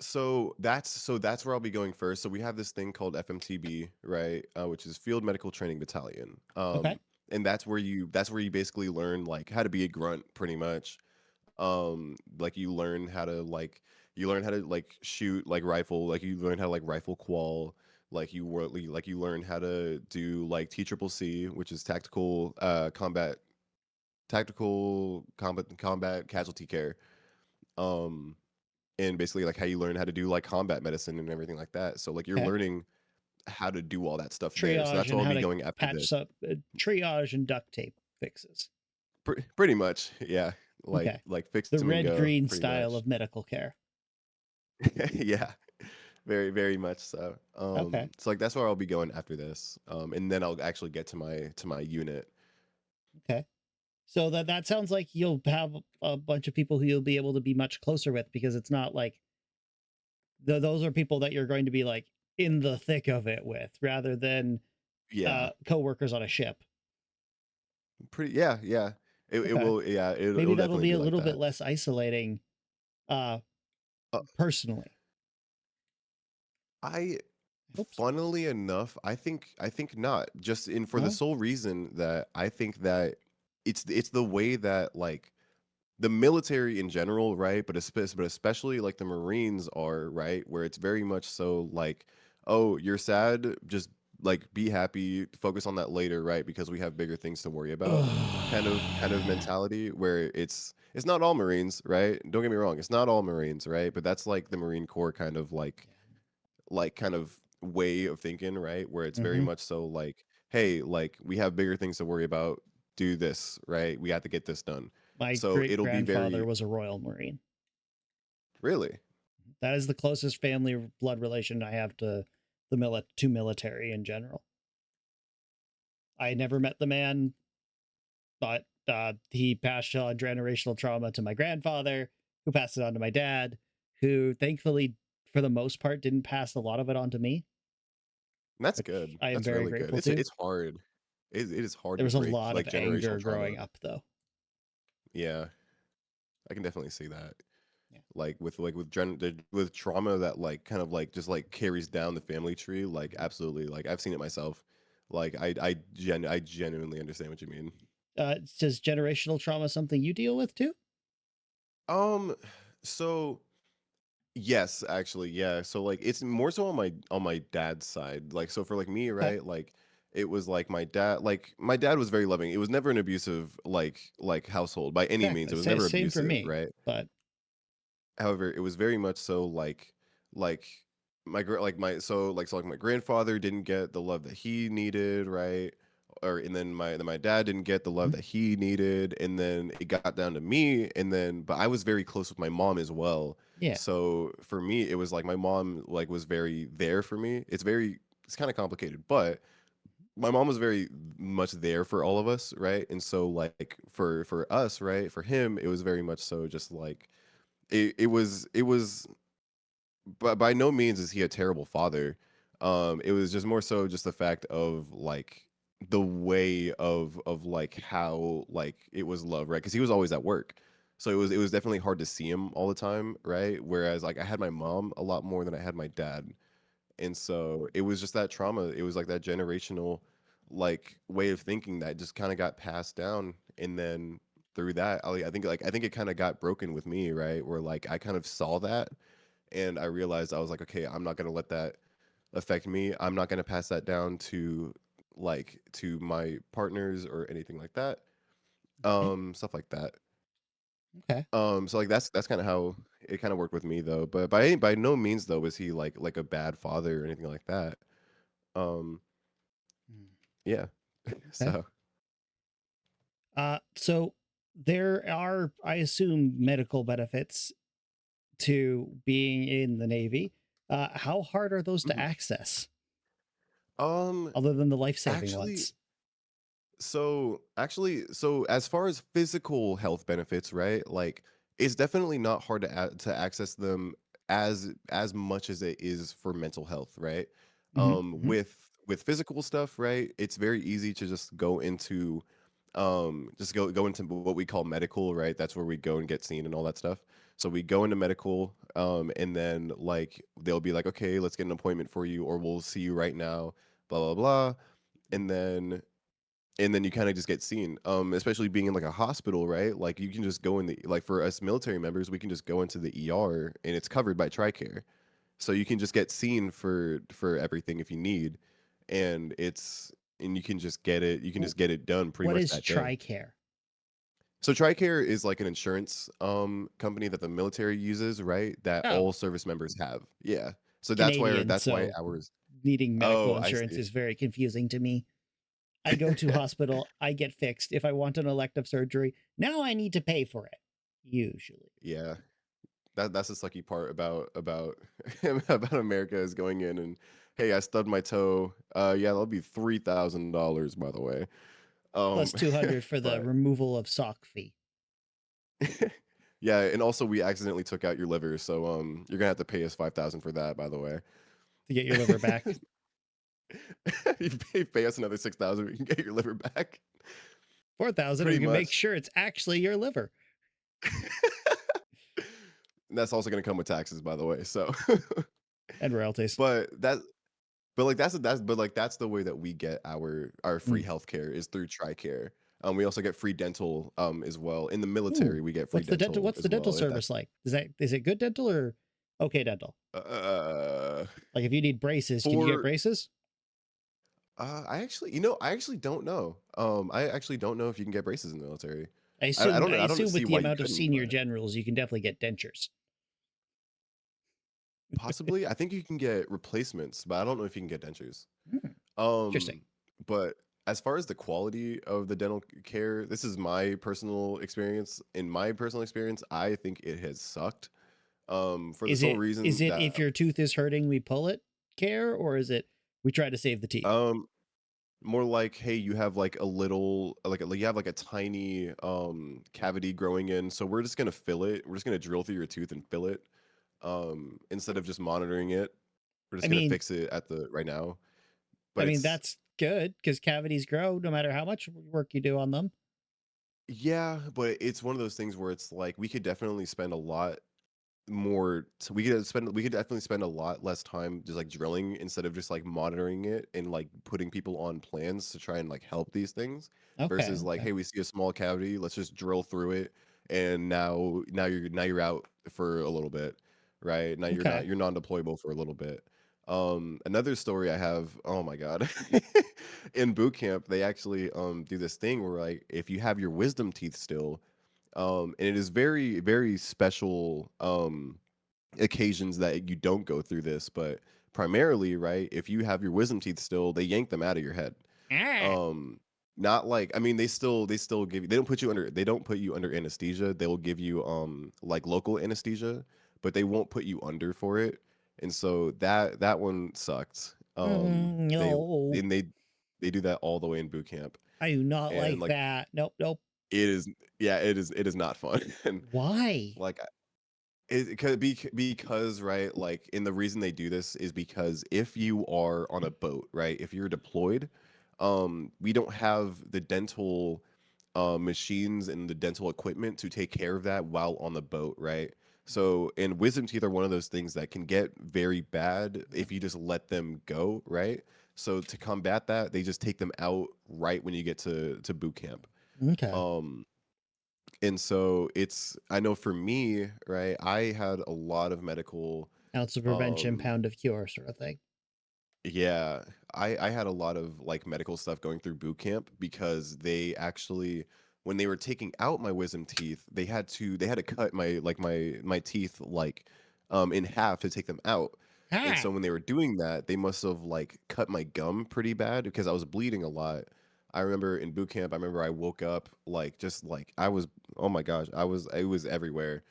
So that's where I'll be going first. So we have this thing called FMTB, right, which is Field Medical Training Battalion. Okay, And that's where you basically learn like how to be a grunt, pretty much. Like you learn how to like shoot like rifle, like you learn how to like rifle qual, like you learn how to do like TCCC, which is tactical combat casualty care. Um and basically like how you learn how to do like combat medicine and everything like that. So like you're okay. learning how to do all that stuff there. So Triage that's where and I'll how be to going after patch this. up triage and duct tape fixes. Pretty much, yeah. Okay, Like fix it the to and red go, green pretty style much. of medical care. Yeah, very much so. Okay, So like that's where I'll be going after this. And then I'll actually get to my unit. okay. So that sounds like you'll have a bunch of people who you'll be able to be much closer with because it's not like those are people that you're going to be like in the thick of it with rather than Yeah, coworkers on a ship. yeah. It Okay. will, yeah, Maybe it'll that'll definitely be be a like little bit that. less isolating uh Uh, personally. I I hope so. Funnily enough, I think not. Just in for the No? sole reason that I think that it's the way that like the military in general, right? But especially like the Marines are, right? Where it's very much so like, oh, you're sad, just like be happy, focus on that later, right? Because we have bigger things to worry about. Kind of mentality where it's not all Marines, right? Don't get me wrong, it's not all Marines, right? But that's like the Marine Corps kind of like kind of way of thinking, right? Where it's very Hmm. much so like, hey, like we have bigger things to worry about. Do this, right? We have to get this done. My So great it'll be grandfather very was a Royal Marine. really. That is the closest family blood relation I have to military in general. I never met the man, but he passed on generational trauma to my grandfather, who passed it on to my dad, who thankfully, for the most part, didn't pass a lot of it on to me, And that's which good. I am That's very really good. grateful to. It's hard. It is hard There to was a break lot like of anger generational growing trauma. up, though. Yeah, I can definitely see that. Yeah. With trauma that like kind of like just like carries down the family tree. Like absolutely, like I've seen it myself. Like I genuinely understand what you mean. Does generational trauma something you deal with too? Um, so yes, actually, yeah. So like it's more so on my dad's side. Like so for like me, Okay. right? Like it was like my dad was very loving. It was never an abusive household by any means. Exactly. It was never Same for abusive, me, right? but However, it was very much so like my gr- like my so like my grandfather didn't get the love that he needed, right? or and then my dad didn't get the love Mhm. that he needed, and then it got down to me, and then but I was very close with my mom as well. Yeah. So for me, it was like my mom like was very there for me. It's kind of complicated, but my mom was very much there for all of us, right? And so like for us, right, for him, it was very much so just like it was but by no means is he a terrible father. It was just more so just the fact of like the way of like how like it was love, right? Because he was always at work, so it was definitely hard to see him all the time, right? Whereas like I had my mom a lot more than I had my dad, and so it was just that trauma. It was like that generational like way of thinking that just kind of got passed down, and then through that, I think it kind of got broken with me, right? Where like I kind of saw that and I realized I was like, okay, I'm not gonna let that affect me. I'm not gonna pass that down to my partners or anything like that. Okay. Stuff like that. Okay. So like that's kind of how it kind of worked with me though. But by no means though was he like a bad father or anything like that. Um, Mm. yeah. Okay. So So there are, I assume, medical benefits to being in the Navy. How hard are those to mhm. access, um other than the life-saving actually ones? so as far as physical health benefits, right? Like it's definitely not hard to access them as much as it is for mental health, right? Hmm. Hmm. With physical stuff, right? It's very easy to just go into go into what we call medical, right? That's where we go and get seen and all that stuff. So we go into medical, and then like they'll be like, okay, let's get an appointment for you, or we'll see you right now, blah blah blah, and then you kind of just get seen, especially being in like a hospital, right? Like you can just go in the like for us military members, we can just go into the ER and it's covered by TRICARE, so you can just get seen for everything if you need, and you can just get it, done pretty What much is that day. TRICARE? So TRICARE is like an insurance company that the military uses, right? That Oh, all service members have. Yeah. So Canadian. that's why So ours. needing medical Oh, I insurance see. is very confusing to me. I go to hospital, I get fixed. If I want an elective surgery, now I need to pay for it. Usually. Yeah. That's the sucky part about about America is going in and hey, I stubbed my toe. Yeah, that'll be $3,000 by the way. Plus Um 200 for the but removal of sock fee yeah, and also we accidentally took out your liver, so you're gonna have to pay us 5,000 for that, by the way. to get your liver back. You pay us another 6,000, we can get your liver back. 4,000, we Pretty can make much. sure it's actually your liver And that's also gonna come with taxes, by the way. So and royalties. but that but like that's the way that we get our free Mm. healthcare is through TRICARE. We also get free dental as well. In the Ooh, military, we get free dental what's the as dental well. If service like? Is it good dental or okay dental? uh Like if you need braces, can you get for braces? I actually don't know. I actually don't know if you can get braces in the military. I I don't assume see with the why you amount of couldn't, senior but generals, you can definitely get dentures. possibly. I think you can get replacements, but I don't know if you can get dentures. Hmm, interesting. Um, but as far as the quality of the dental care, this is my personal experience. In my personal experience, I think it has sucked. For the sole Is reason it that if your tooth is hurting, we pull it care, or is it we try to save the teeth? um more like, hey, you have like a little you have like a tiny cavity growing in, so we're just gonna fill it. We're just gonna drill through your tooth and fill it. Instead of just monitoring it. We're I just gonna mean, fix it at the right now. I But mean it's that's good because cavities grow no matter how much work you do on them. yeah, but it's one of those things where it's like we could definitely spend a lot we could definitely spend a lot less time just like drilling instead of just like monitoring it and like putting people on plans to try and like help these things Okay, versus like, okay, hey, we see a small cavity, let's just drill through it, and now you're out for a little bit, right? Now okay. you're non-deployable for a little bit. Another story I have, oh my god. In boot camp they actually do this thing where like if you have your wisdom teeth still, and it is very, very special occasions that you don't go through this, but primarily, right, if you have your wisdom teeth still, they yank them out of your head. Ah, Um, Not like, I mean, they still give you, they don't put you under anesthesia. They will give you like local anesthesia, but they won't put you under for it. And so that one sucked. They No, and they do that all the way in boot camp. I do not And like like that. Nope, nope. it is, yeah, it is not fun. And Why? like it could be because, right, like, and the reason they do this is because if you are on a boat, right, if you're deployed, we don't have the dental machines and the dental equipment to take care of that while on the boat, right? So, and wisdom teeth are one of those things that can get very bad if you just let them go, right? So to combat that, they just take them out right when you get to boot camp. Okay. Um, and so it's, I know for me, right, I had a lot of medical, Ounce of prevention, um pound of cure, sort of thing. yeah, I had a lot of like medical stuff going through boot camp because they actually, when they were taking out my wisdom teeth, they had to cut my teeth like in half to take them out. And so How? when they were doing that, they must have like cut my gum pretty bad because I was bleeding a lot. I remember in boot camp, I remember I woke up like just like I was, oh my gosh, it was everywhere.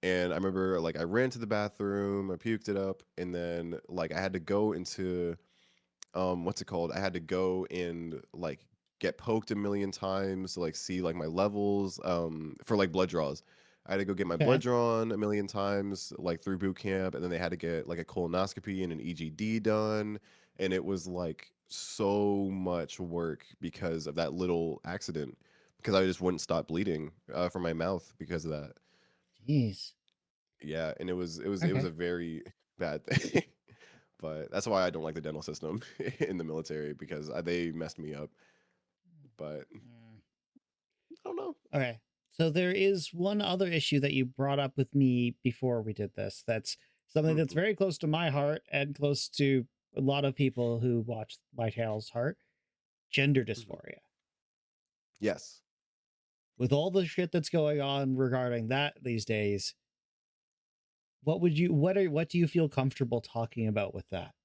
And I remember like I ran to the bathroom, I puked it up, and then like I had to go into what's it called? I had to go and like get poked a million times to like see like my levels for like blood draws. I had to go get my blood Okay. drawn a million times like through boot camp, and then they had to get like a colonoscopy and an EGD done, and it was like so much work because of that little accident, because I just wouldn't stop bleeding from my mouth because of that. Jeez. Yeah, and it was Okay. a very bad thing. But that's why I don't like the dental system in the military because they messed me up. But Mm. I don't know. Okay. So there is one other issue that you brought up with me before we did this. That's something that's Mhm. very close to my heart and close to a lot of people who watch My Tale's heart. Gender Mhm. dysphoria. Yes. With all the shit that's going on regarding that these days, what do you feel comfortable talking about with that?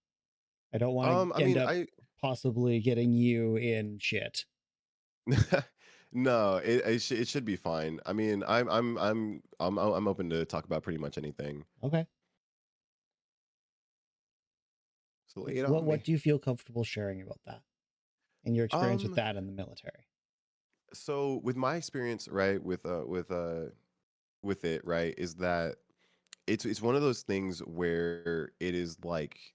I don't want I to end mean, up I possibly getting you in shit. no, it should be fine. I mean, I'm open to talk about pretty much anything. Okay. So lay it What on what me. do you feel comfortable sharing about that and your experience with Um, that in the military? so with my experience, right, with it, right, is that it's one of those things where it is like,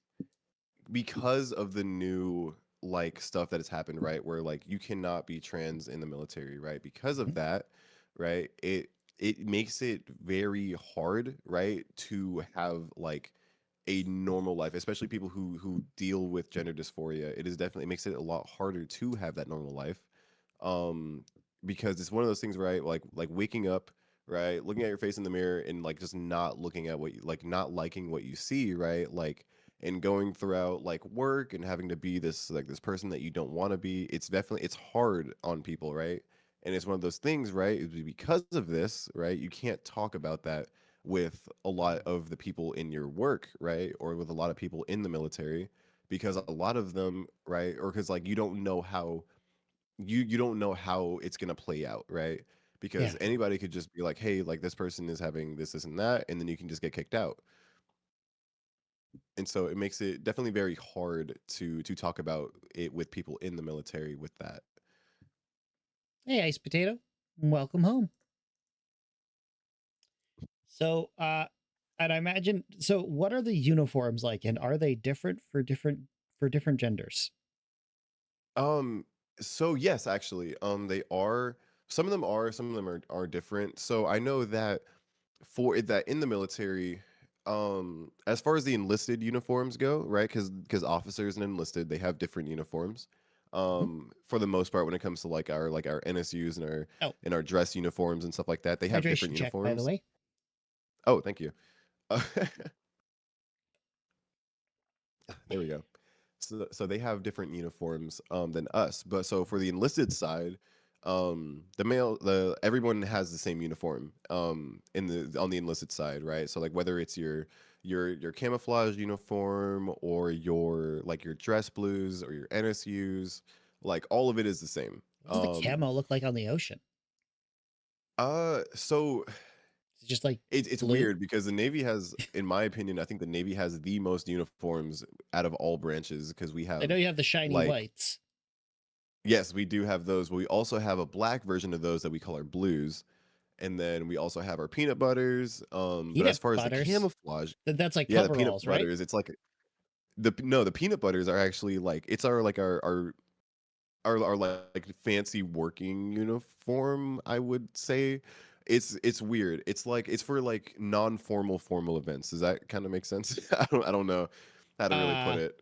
because of the new like stuff that has happened, right, where like you cannot be trans in the military, right, because Mhm. of that, right, it makes it very hard, right, to have like a normal life, especially people who deal with gender dysphoria. It is definitely, it makes it a lot harder to have that normal life, um because it's one of those things, right, like waking up, right, looking at your face in the mirror and like just not looking at what you like, not liking what you see, right, like, and going throughout like work and having to be this like this person that you don't want to be. It's definitely, it's hard on people, right, and it's one of those things, right, because of this, right, you can't talk about that with a lot of the people in your work, right, or with a lot of people in the military, because a lot of them, right, or because like you don't know how you don't know how it's gonna play out, right? Yeah. Because anybody could just be like, "Hey, like this person is having this, and that," and then you can just get kicked out. And so it makes it definitely very hard to talk about it with people in the military with that. Hey, Ice Potato. Welcome home. So, and I imagine, so what are the uniforms like and are they different for different genders? Um, so yes, actually, they are. Some of them are. Some of them are different. So I know that for that in the military, as far as the enlisted uniforms go, right? Because officers and enlisted, they have different uniforms. Mhm. For the most part, when it comes to like our NSUs Oh, and our dress uniforms and stuff like that, they have different hydration check, by the uniforms. way. Oh, thank you. There we go. So they have different uniforms than us. But so for the enlisted side, the everyone has the same uniform in the on the enlisted side, right? So like whether it's your camouflage uniform or your like your dress blues or your NSUs, like all of it is the same. What does the Um, camo look like on the ocean? so Is it just like it's blue? weird because the Navy has, in my opinion, I think the Navy has the most uniforms out of all branches because we I know have you have the shiny like, whites. yes, we do have those, but we also have a black version of those that we call our blues. And then we also have our peanut butters. But as Peanut far as the butters. camouflage, That's like yeah, the peanut coveralls, right? butters, it's like the peanut butters are actually like it's our like our like fancy working uniform, I would say. It's weird. It's like it's for like non-formal formal events. Does that kind of make sense? I don't know how to really put Uh, it.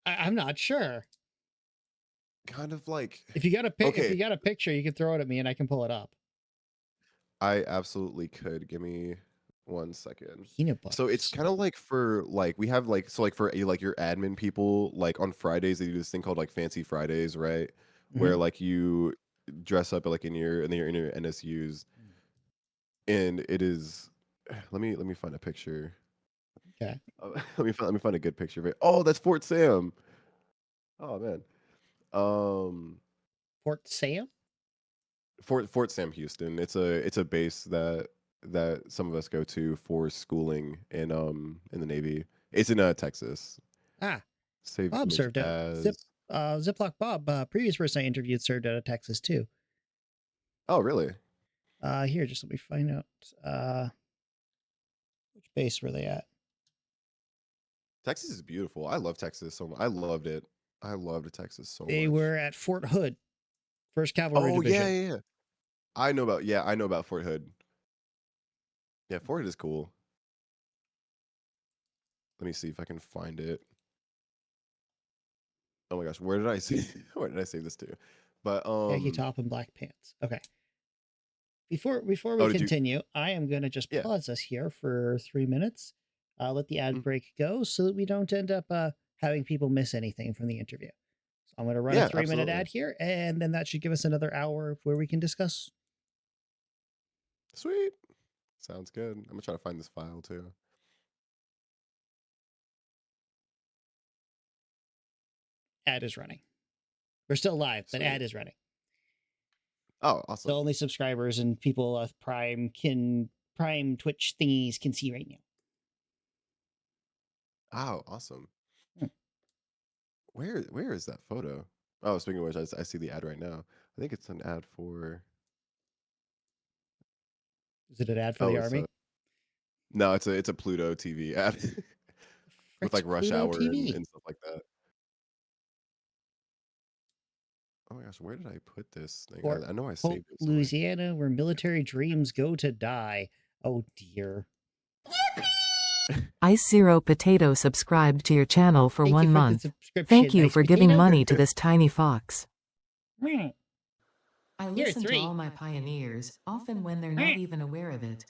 I'm not sure. Kind of like If okay, you got a picture, you can throw it at me and I can pull it up. I absolutely could. Give me 1 second. Peanut So it's butters. kind of like for like we have like so like for like your admin people, like on Fridays they do this thing called like Fancy Fridays, right? Hmm. Where like you dress up like in your NSUs, and it is. Let me find a picture. Okay. Let me find a good picture of it. Oh, that's Fort Sam. Oh man. Um, Fort Sam? Fort Sam Houston. It's a base that some of us go to for schooling in the Navy. It's in Texas. Ah, Save Bob image served at as. Ziploc Bob, previous person I interviewed served out of Texas too. Oh, really? Here, just let me find out. Which base were they at? Texas is beautiful. I love Texas so much. I loved it. I loved Texas so They much. were at Fort Hood, First Cavalry Oh yeah, Division. yeah, yeah. I know about Fort Hood. Yeah, Fort Hood is cool. Let me see if I can find it. Oh my gosh, where did I see where did I save this to? But Khaki top and black pants. Okay. Before we oh, did you? continue, I am going to just Yeah. pause us here for 3 minutes. Let the ad Mm, break go so that we don't end up having people miss anything from the interview. So I'm going to run a yeah, 3 minute absolutely. ad here, and then that should give us another hour where we can discuss. Sweet. Sounds good. I'm gonna try to find this file too. Ad is running. We're still live, but Sweet. ad is running. Oh, So awesome. only subscribers and people with Prime Twitch thingies can see right now. Oh, awesome. Hmm. Where is that photo? Oh, speaking of which, I see the ad right now. I think it's an ad for. Is it an ad for the Oh, it's a army? no, it's a Pluto TV ad with Frick's like rush Pluto hour TV. and stuff like that. Oh my gosh, where did I put this thing? Fort I know I Hope, saved it somewhere. Louisiana, where military dreams go to die. Oh dear. Ice Zero Potato subscribed to your channel for Thank you 1 for the month. Thank subscription, you nice for giving potato. money to this tiny fox. Hmm. I Here, listen to all 3. my pioneers, often when they're not Hmm. even aware of it.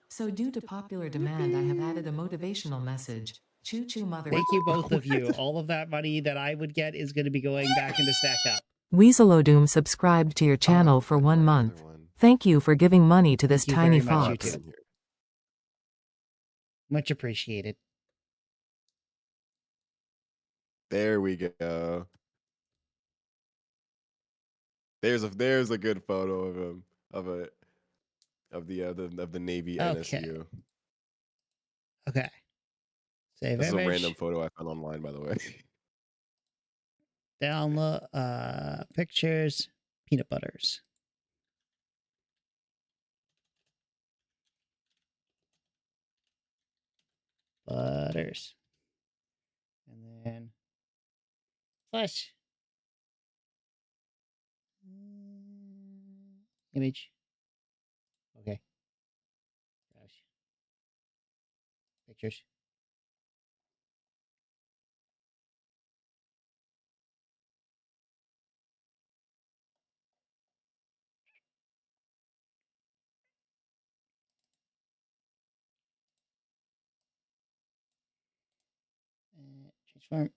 So due to popular demand, I have added a motivational message. Choo choo mother. Thank you, both of you. What? All of that money that I would get is going to be going back into Stack Up. Weaselodum subscribed to your Oh, I channel can for find 1 another month. one. Thank you for giving money to this Thank you tiny very much, Oh, I you put it fox. two. in here. Much appreciated. There we go. There's a good photo of him of a of the Navy Okay. NSU. Okay. Save This is a random image. photo I found online, by the way. Download pictures. Peanut butters. Butters. And then flash. Image. Okay. Gosh. Pictures. Transform.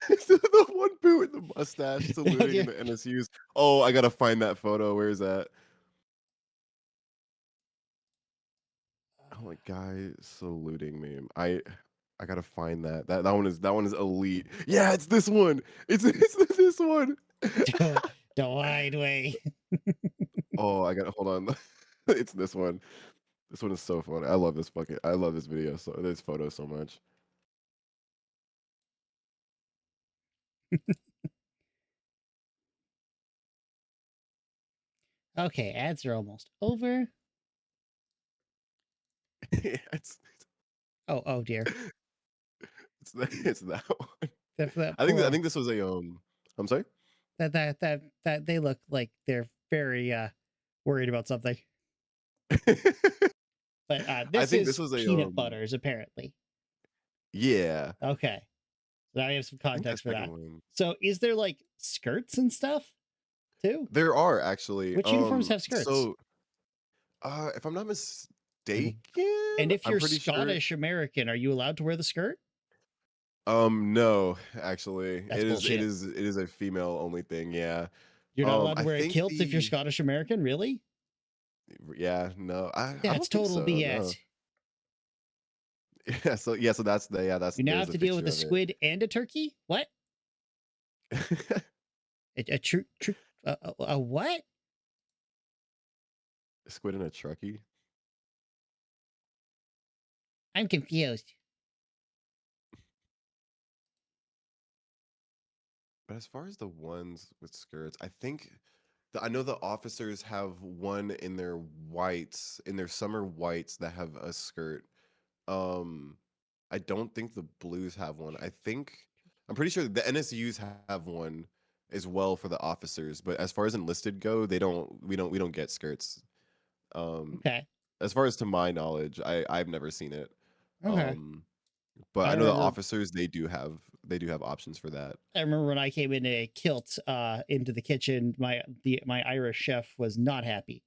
The one boot with the mustache saluting in the NSU's. Oh, I gotta find that photo. Where is that? Oh, my guy saluting me. I I gotta find that. That one is elite. Yeah, it's this one. It's this one. The wide way. Oh, I gotta hold on. It's this one. This one is so fun. I love this video. So this photo so much. Okay, ads are almost over. Yeah, Oh dear. it's that one. That I poor think this was a I'm sorry. that they look like they're very worried about something. But I this think this is was a peanut butters, apparently. yeah. Okay. So now we have some I think that context for second that. one. So is there like skirts and stuff too? There are actually Which uniforms have skirts? so if I'm not And mistaken, if I'm you're pretty sure Scottish American, are you allowed to wear the skirt? no, actually. That's bullshit. It is a female only thing, yeah. You're not allowed to I wear a think kilt if you're the Scottish American, really? yeah, no. I That's don't think total so, no. BS. Yeah, so that's the yeah, that's You now there's have a to deal with picture a of it. squid and a turkey? What? A true a what? Squid in a trucky. I'm confused. But as far as the ones with skirts, I think I know the officers have one in their whites, in their summer whites that have a skirt. Um, I don't think the Blues have one. I'm pretty sure the NSUs have one as well for the officers, but as far as enlisted go, they don't we don't get skirts. Um, Okay. as far as to my knowledge, I've never seen it. Okay. Um, but I I know the remember officers they do have options for that. I remember when I came in a kilt into the kitchen, my Irish chef was not happy.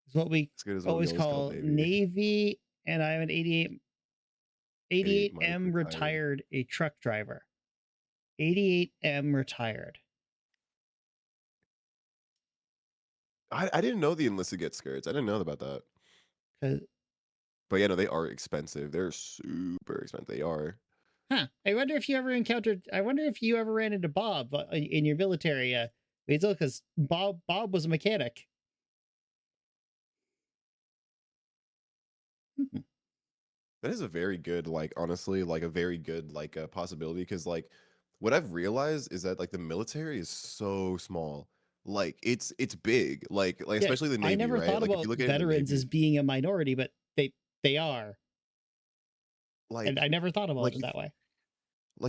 It's what we As good as what we always always call call Navy. Navy, and I'm an 88 Mike M retired. retired, a truck driver. 88M retired. I didn't know the enlisted get skirts. I didn't know about that. 'Cause But yeah, no, they are expensive. They're super expensive. They are. Huh. I wonder if you ever encountered. I wonder if you ever ran into Bob in your military, Weasel, because Bob was a mechanic. Mhm. That is a very good, like, honestly, like a very good, like, possibility. Because, like, what I've realized is that like the military is so small. Like, it's big. Like Yeah, especially the I Navy, never right? thought Like, if about you look at it in the veterans as Navy, being a minority, but they are, and I like, never thought about like it that way.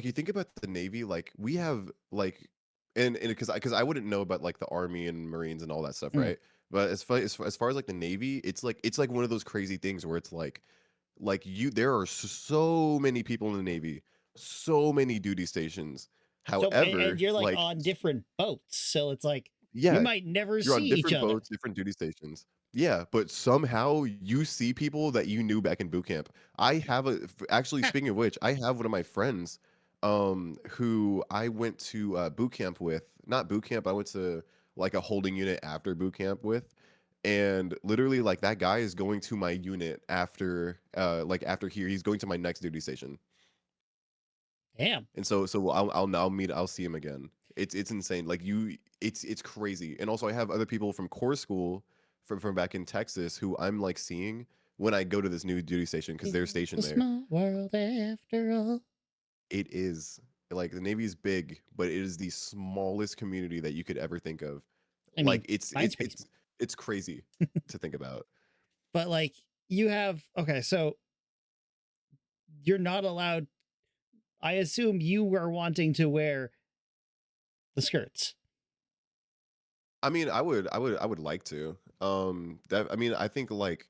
you think about the Navy, like we have like, and because I wouldn't know about like the Army and Marines and all that stuff, Mm. right? But as far as like the Navy, it's like one of those crazy things where it's like you there are so many people in the Navy, so many duty stations. So and However, you're like like on different boats, so it's like you yeah, might never you're see on each different other. boats, different duty stations. Yeah, but somehow you see people that you knew back in boot camp. Actually, speaking of which, I have one of my friends who I went to boot camp with. Not boot camp, I went to like a holding unit after boot camp with. And literally like that guy is going to my unit after after here, he's going to my next duty station. Damn. And so I'll see him again. It's insane. Like it's crazy. And also I have other people from core school from back in Texas who I'm like seeing when I go to this new duty station because they're It's a stationed there. small world after all. It is like the Navy is big, but it is the smallest community that you could ever think of. I mean, Like mine's pretty small, it's crazy to think about. but like you have okay, so you're not allowed. I assume you were wanting to wear the skirts. I would like to. That I mean, I think like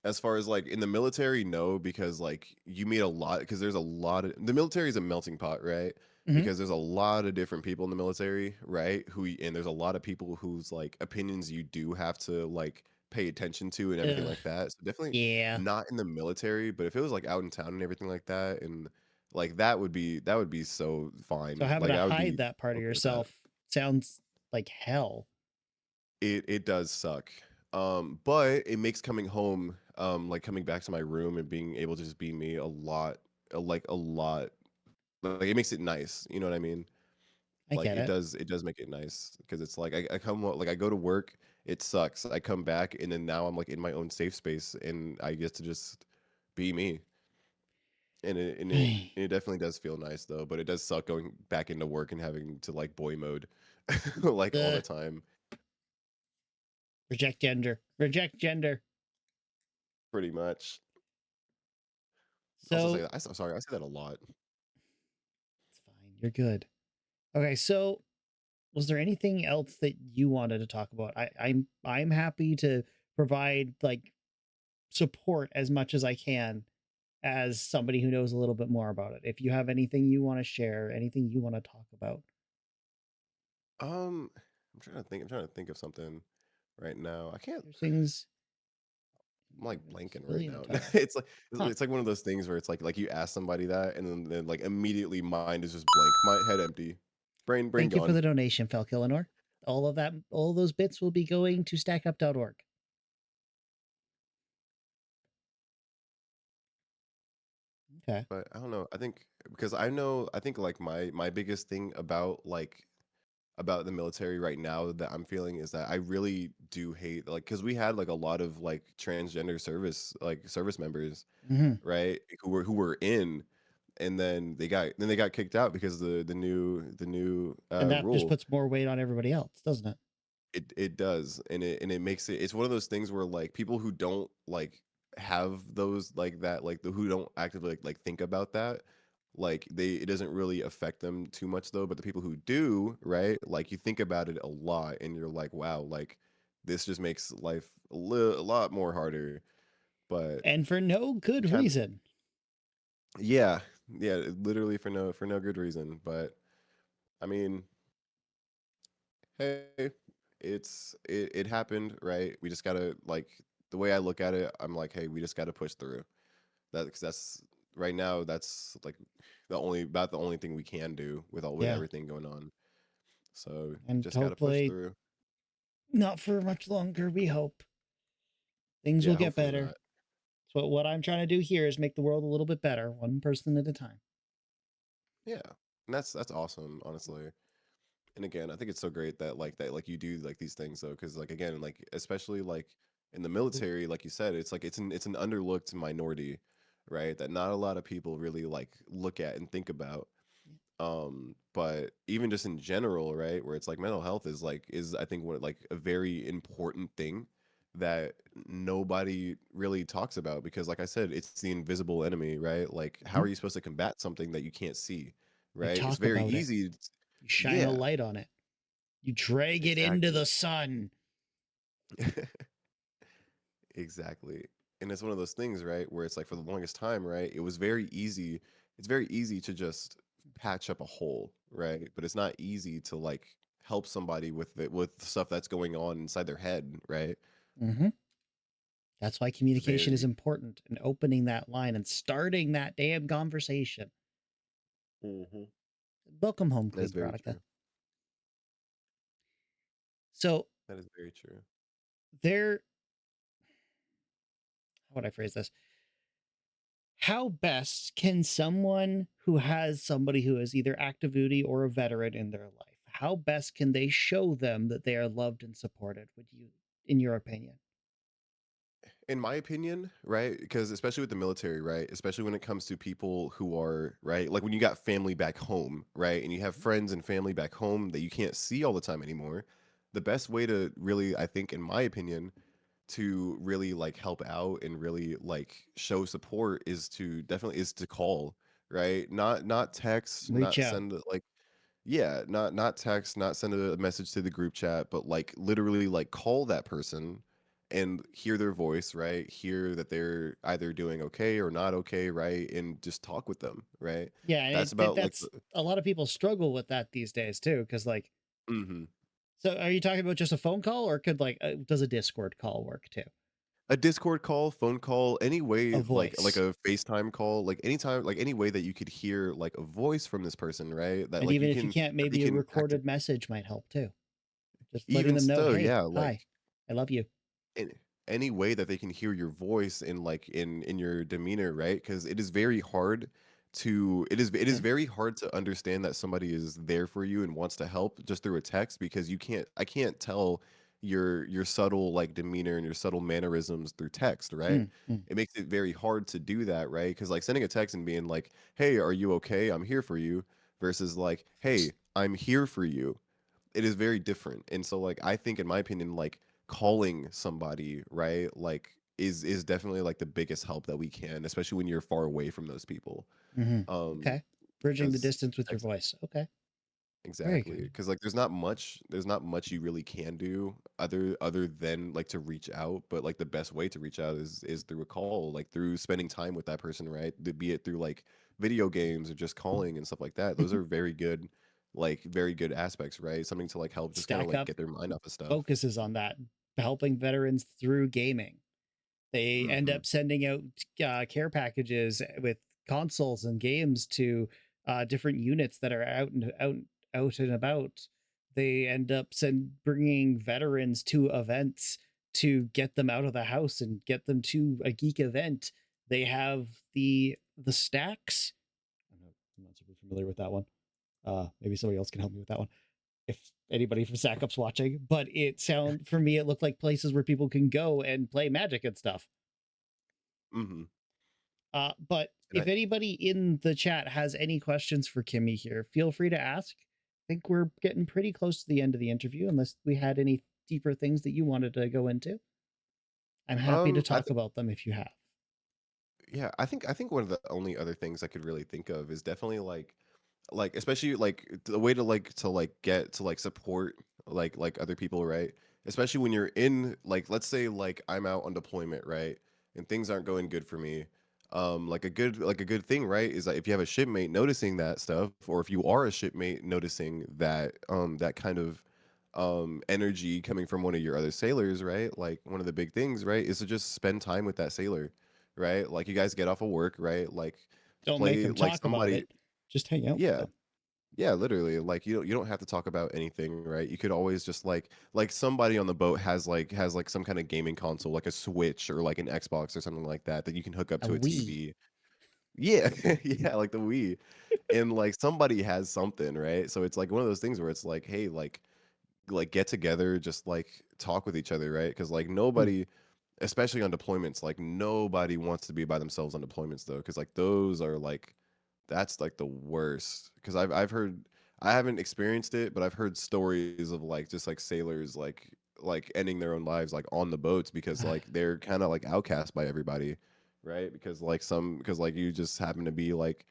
as far as like in the military, no, because like you meet a lot because there's a lot of the military is a melting pot, right? Hmm. Because there's a lot of different people in the military, right? And there's a lot of people whose like opinions you do have to like pay attention to and everything Ugh, like that. So definitely yeah. not in the military, but if it was like out in town and everything like that, and like that would be so So fine. having Like to I would hide be that part of okay with that. yourself sounds like hell. It does suck. But it makes coming home like coming back to my room and being able to just be me a lot, like a lot. Like it makes it nice. You know what I mean? I Like get it. it does make it nice because it's like I come like I go to work, it sucks. I come back and then now I'm like in my own safe space and I get to just be me. And it definitely does feel nice though, but it does suck going back into work and having to like boy mode like all uh, the time. Reject gender. Reject gender. Pretty much. Also say So that. I'm sorry, I say that a lot. it's fine. You're good. Okay, so was there anything else that you wanted to talk about? I'm happy to provide like support as much as I can as somebody who knows a little bit more about it. If you have anything you want to share, anything you want to talk about, Um, I'm trying to think. I'm trying to think of something right now. I can't. there's things I'm like there's blanking a right billion now. times. It's like Huh. it's like one of those things where it's like you ask somebody that and then like immediately mind is just blank. My head empty. Brain Thank you for gone. the donation, Falkillinor. All those bits will be going to StackupDotorg. Okay. But I don't know. I think because I think like my biggest thing about the military right now that I'm feeling is that I really do hate like because we had like a lot of like transgender service members, Hmm. right? Who were in, and then they got kicked out because the new And that just rule. puts more weight on everybody else, doesn't it? It does, and it makes it's one of those things where like people who don't like have those like that like the who don't actively like think about that like they it doesn't really affect them too much though, but the people who do, right, like you think about it a lot and you're like wow, like this just makes life a lot more harder. But And for no you good can't. reason. Yeah, yeah, literally for no good reason. But I mean, hey, it happened, right? We just gotta like the way I look at it, I'm like, hey, we just gotta push through. That's right now. That's like the only thing we can do with Yeah. everything going on. So And just gotta push hopefully through. not for much longer, we hope. Things will Yeah, get hopefully better. not. So what I'm trying to do here is make the world a little bit better, one person at a time. Yeah, and that's awesome, honestly. And again, I think it's so great that like you do like these things though, because like again, like especially like in the military, like you said, it's like it's an underlooked minority, right? That not a lot of people really like look at and think about. But even just in general, right, where it's like mental health is I think what like a very important thing that nobody really talks about because like I said, it's the invisible enemy, right? Like how Hmm. are you supposed to combat something that you can't see, You right? It's talk very about it. easy. You shine a Yeah, light on it. You drag it into exactly. the sun. Exactly. And it's one of those things, right, where it's like for the longest time, right, it was very easy. It's very easy to just patch up a hole, right? But it's not easy to like help somebody with stuff that's going on inside their head, right? Hmm. That's why It's communication is very important and opening that line and starting that damn conversation. hmm Welcome home, that is Queen very Veronica. true. So That is very true. there, how would I phrase this? How best can someone who has somebody who is either active duty or a veteran in their life, how best can they show them that they are loved and supported? Would you, in your opinion? In my opinion, right? Because especially with the military, right? Especially when it comes to people who are, right? Like when you got family back home, right? And you have friends and family back home that you can't see all the time anymore. The best way to really, I think, in my opinion, to really like help out and really like show support is to call, right? Not text, Reach not out. send like yeah, not text, not send a message to the group chat, but like literally like call that person and hear their voice, right? Hear that they're either doing okay or not okay, right? And just talk with them, right? Yeah, and That's about like that's a lot of people struggle with that these days too. Because like, mhm. so are you talking about just a phone call, or could like does a Discord call work too? A Discord call, phone call, any A way like voice, a FaceTime call, like anytime, like any way that you could hear like a voice from this person, right? That and like even you if you can can't, that they maybe a can active recorded message might help too. Just letting even them know, so, hey, yeah, like hi, I love you. and any way that they can hear your voice in like in your demeanor, right? Because it is very hard it is Okay. very hard to understand that somebody is there for you and wants to help just through a text, because I can't tell your subtle like demeanor and your subtle mannerisms through text, right? Mm, mm, It makes it very hard to do that, right? Because like sending a text and being like, "Hey, are you okay? I'm here for you," versus like, "Hey, I'm here for you." It is very different. And so like I think in my opinion, like calling somebody, right? Like is definitely like the biggest help that we can, especially when you're far away from those people. hmm Um Okay. Bridging the because distance with your voice. Okay. Very exactly, good. because like there's not much you really can do other than like to reach out, but like the best way to reach out is through a call, like through spending time with that person, right? Be it through like video games or just calling and stuff like that. Those are very good, like very good aspects, right? Something to like help just kind of Stack like Up get their mind off of stuff. focuses on that, helping veterans through gaming. They end Hmm. up sending out care packages with consoles and games to different units that are out and about. They end up bringing veterans to events to get them out of the house and get them to a geek event. They have the stacks. I'm not super familiar with that one. Maybe somebody else can help me with that one if anybody from StackUp's watching. But for me, it looked like places where people can go and play Magic and stuff. Hmm. But And if anybody in the chat has any questions for Kimmy here, feel free to ask. I think we're getting pretty close to the end of the interview, unless we had any deeper things that you wanted to go into. I'm happy to I talk about them if you have. Yeah, I think one of the only other things I could really think of is definitely like especially like the way to like get to like support like other people, right? Especially when you're in like let's say like I'm out on deployment, right? And things aren't going good for me. Like a good thing, right, is that if you have a shipmate noticing that stuff, or if you are a shipmate noticing that kind of energy coming from one of your other sailors, right? Like one of the big things, right, is to just spend time with that sailor, right? Like you guys get off of work, right? Like Don't make play them like talk about somebody. it. Just hang out with Yeah, them. yeah, literally. Like you don't have to talk about anything, right? You could always just like somebody on the boat has like some kind of gaming console, like a Switch or like an Xbox or something like that that you can hook up A to a we. TV. Yeah, yeah, like the Wii. And like somebody has something, right? So it's like one of those things where it's like, hey, like get together, just like talk with each other, right? Because like Hmm. nobody, especially on deployments, like nobody wants to be by themselves on deployments though, because like those are like that's like the worst. Because I've heard, I haven't experienced it, but I've heard stories of like just like sailors like ending their own lives like on the boats because like they're kind of like outcast by everybody, right? Because like you just happen to be like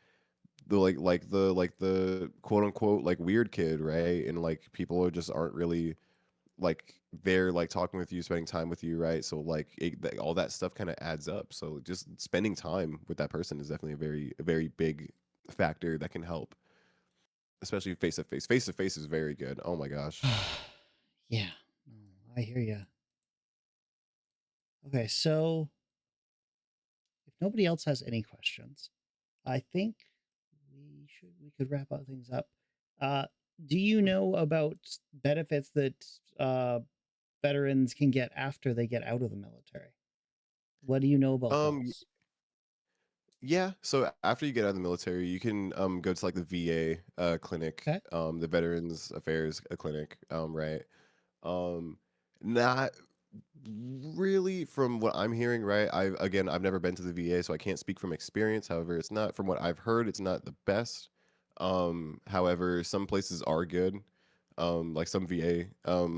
the quote unquote like weird kid, right? And like people are just aren't really like they're like talking with you, spending time with you, right? So like all that stuff kind of adds up. So just spending time with that person is definitely a very big factor that can help, especially face to face. Face to face is very good. Oh my gosh. Yeah. No, I hear you. Okay, so if nobody else has any questions, I think we could wrap up things up. Uh, do you know about benefits that veterans can get after they get out of the military? What do you know about Um, those? yeah. So after you get out of the military, you can go to like the VA clinic, Okay. the Veterans Affairs clinic, right? Um, not really from what I'm hearing, right? I've never been to the VA, so I can't speak from experience. However, it's not from what I've heard, it's not the best. However, some places are good. Like some VA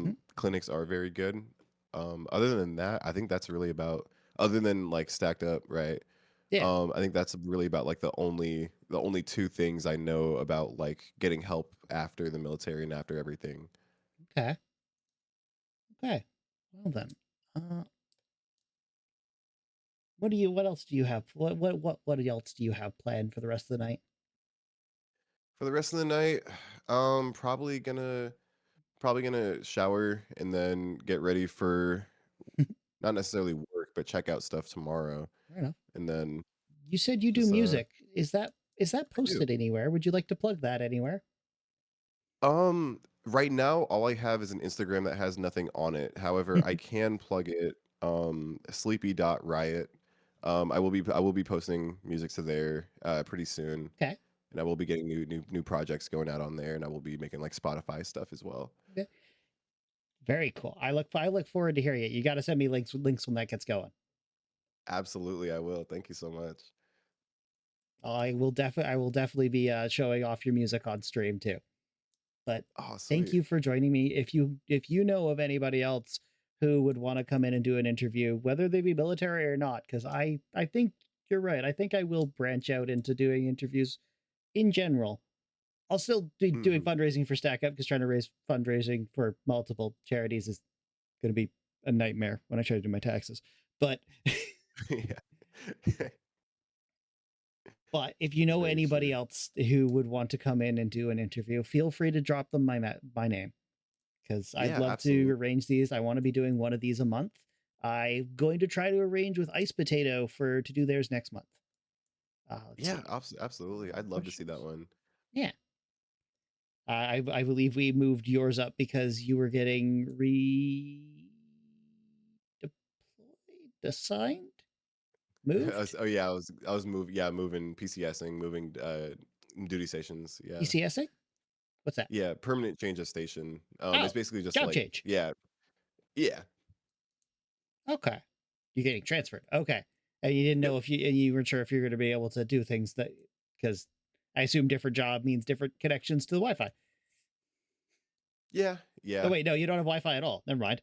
Mhm. clinics are very good. Other than that, I think that's really about other than like stacked up, right? Yeah. I think that's really about like the only two things I know about like getting help after the military and after everything. Okay. Okay. Well then, uh, what else do you have? What else do you have planned for the rest of the night? For the rest of the night, probably gonna shower and then get ready for not necessarily work, but check out stuff tomorrow. Fair enough. And then You said you do just music. Is that I do. posted anywhere? Would you like to plug that anywhere? Right now all I have is an Instagram that has nothing on it. However, I can plug it Sleepy.riot. I will be posting music to there pretty soon, Okay. and I will be getting new projects going out on there, and I will be making like Spotify stuff as well. Okay. Very cool. I look forward to hearing it. You got to send me links when that gets going. Absolutely, I will. Thank you so much. I will definitely be showing off your music on stream too. But Oh, thank sweet. you for joining me. If you know of anybody else who would want to come in and do an interview, whether they be military or not, because I think you're right. I think I will branch out into doing interviews in general. I'll still be doing Hmm. fundraising for Stack Up because trying to raise fundraising for multiple charities is going to be a nightmare when I try to do my taxes. But Yeah. but if you know Very anybody true. else who would want to come in and do an interview, feel free to drop them my name because I'd Yeah, love to absolutely. arrange these. I want to be doing one of these a month. I'm going to try to arrange with Ice Potato to do theirs next month. Let's Yeah, see. absolutely. I'd love to see that Questions? one. Yeah. I believe we moved yours up because you were getting redeployed, assigned, moved, Oh yeah, I was moving PCSing, moving duty stations. Yeah. PCSing. What's that? Yeah, permanent change of station. It's Oh, basically just job like, change. yeah, yeah. Okay. You're getting transferred. Okay. And you didn't Yep. know if you weren't sure if you're going to be able to do things that, because I assume different job means different connections to the Wi-Fi. Yeah, Oh yeah. wait, no, you don't have Wi-Fi at all. Never mind.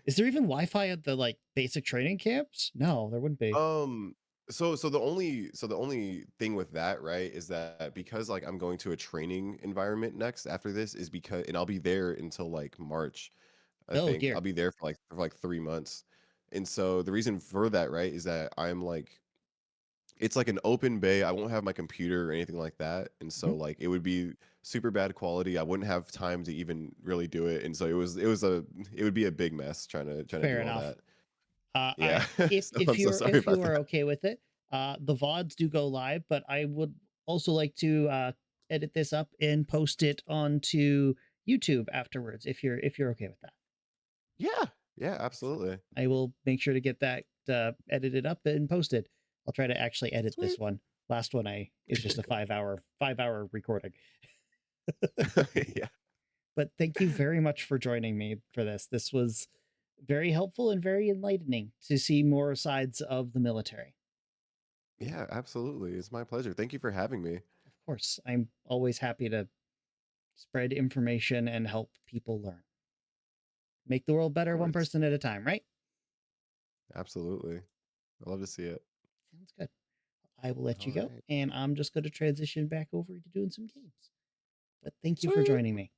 Is there even Wi-Fi at the like basic training camps? No, there wouldn't be. Um, so the only thing with that, right, is that because like I'm going to a training environment next after this is because and I'll be there until like March, I Oh think. I'll dear. be there for like 3 months. And so the reason for that, right, is that I'm like it's like an open bay. I won't have my computer or anything like that. And Mhm. so like it would be super bad quality. I wouldn't have time to even really do it. And so it would be a big mess trying to Fair do all enough. that. I Yeah. if So if I'm so you're sorry if you about are that. okay with it, the VODs do go live, but I would also like to edit this up and post it onto YouTube afterwards if you're okay with that. Yeah. Yeah, absolutely. I will make sure to get that edited up and posted. I'll try to actually edit this Sweet. one. Last one I is just a 5 hour recording. Yeah. But thank you very much for joining me for this. This was very helpful and very enlightening to see more sides of the military. Yeah, absolutely. It's my pleasure. Thank you for having me. Of course, I'm always happy to spread information and help people learn. Make the world Of better one course. person at a time, right? Absolutely. I love to see it. Sounds good. I will let All you go, right. and I'm just going to transition back over to doing some games. But thank you for Sweet. joining me.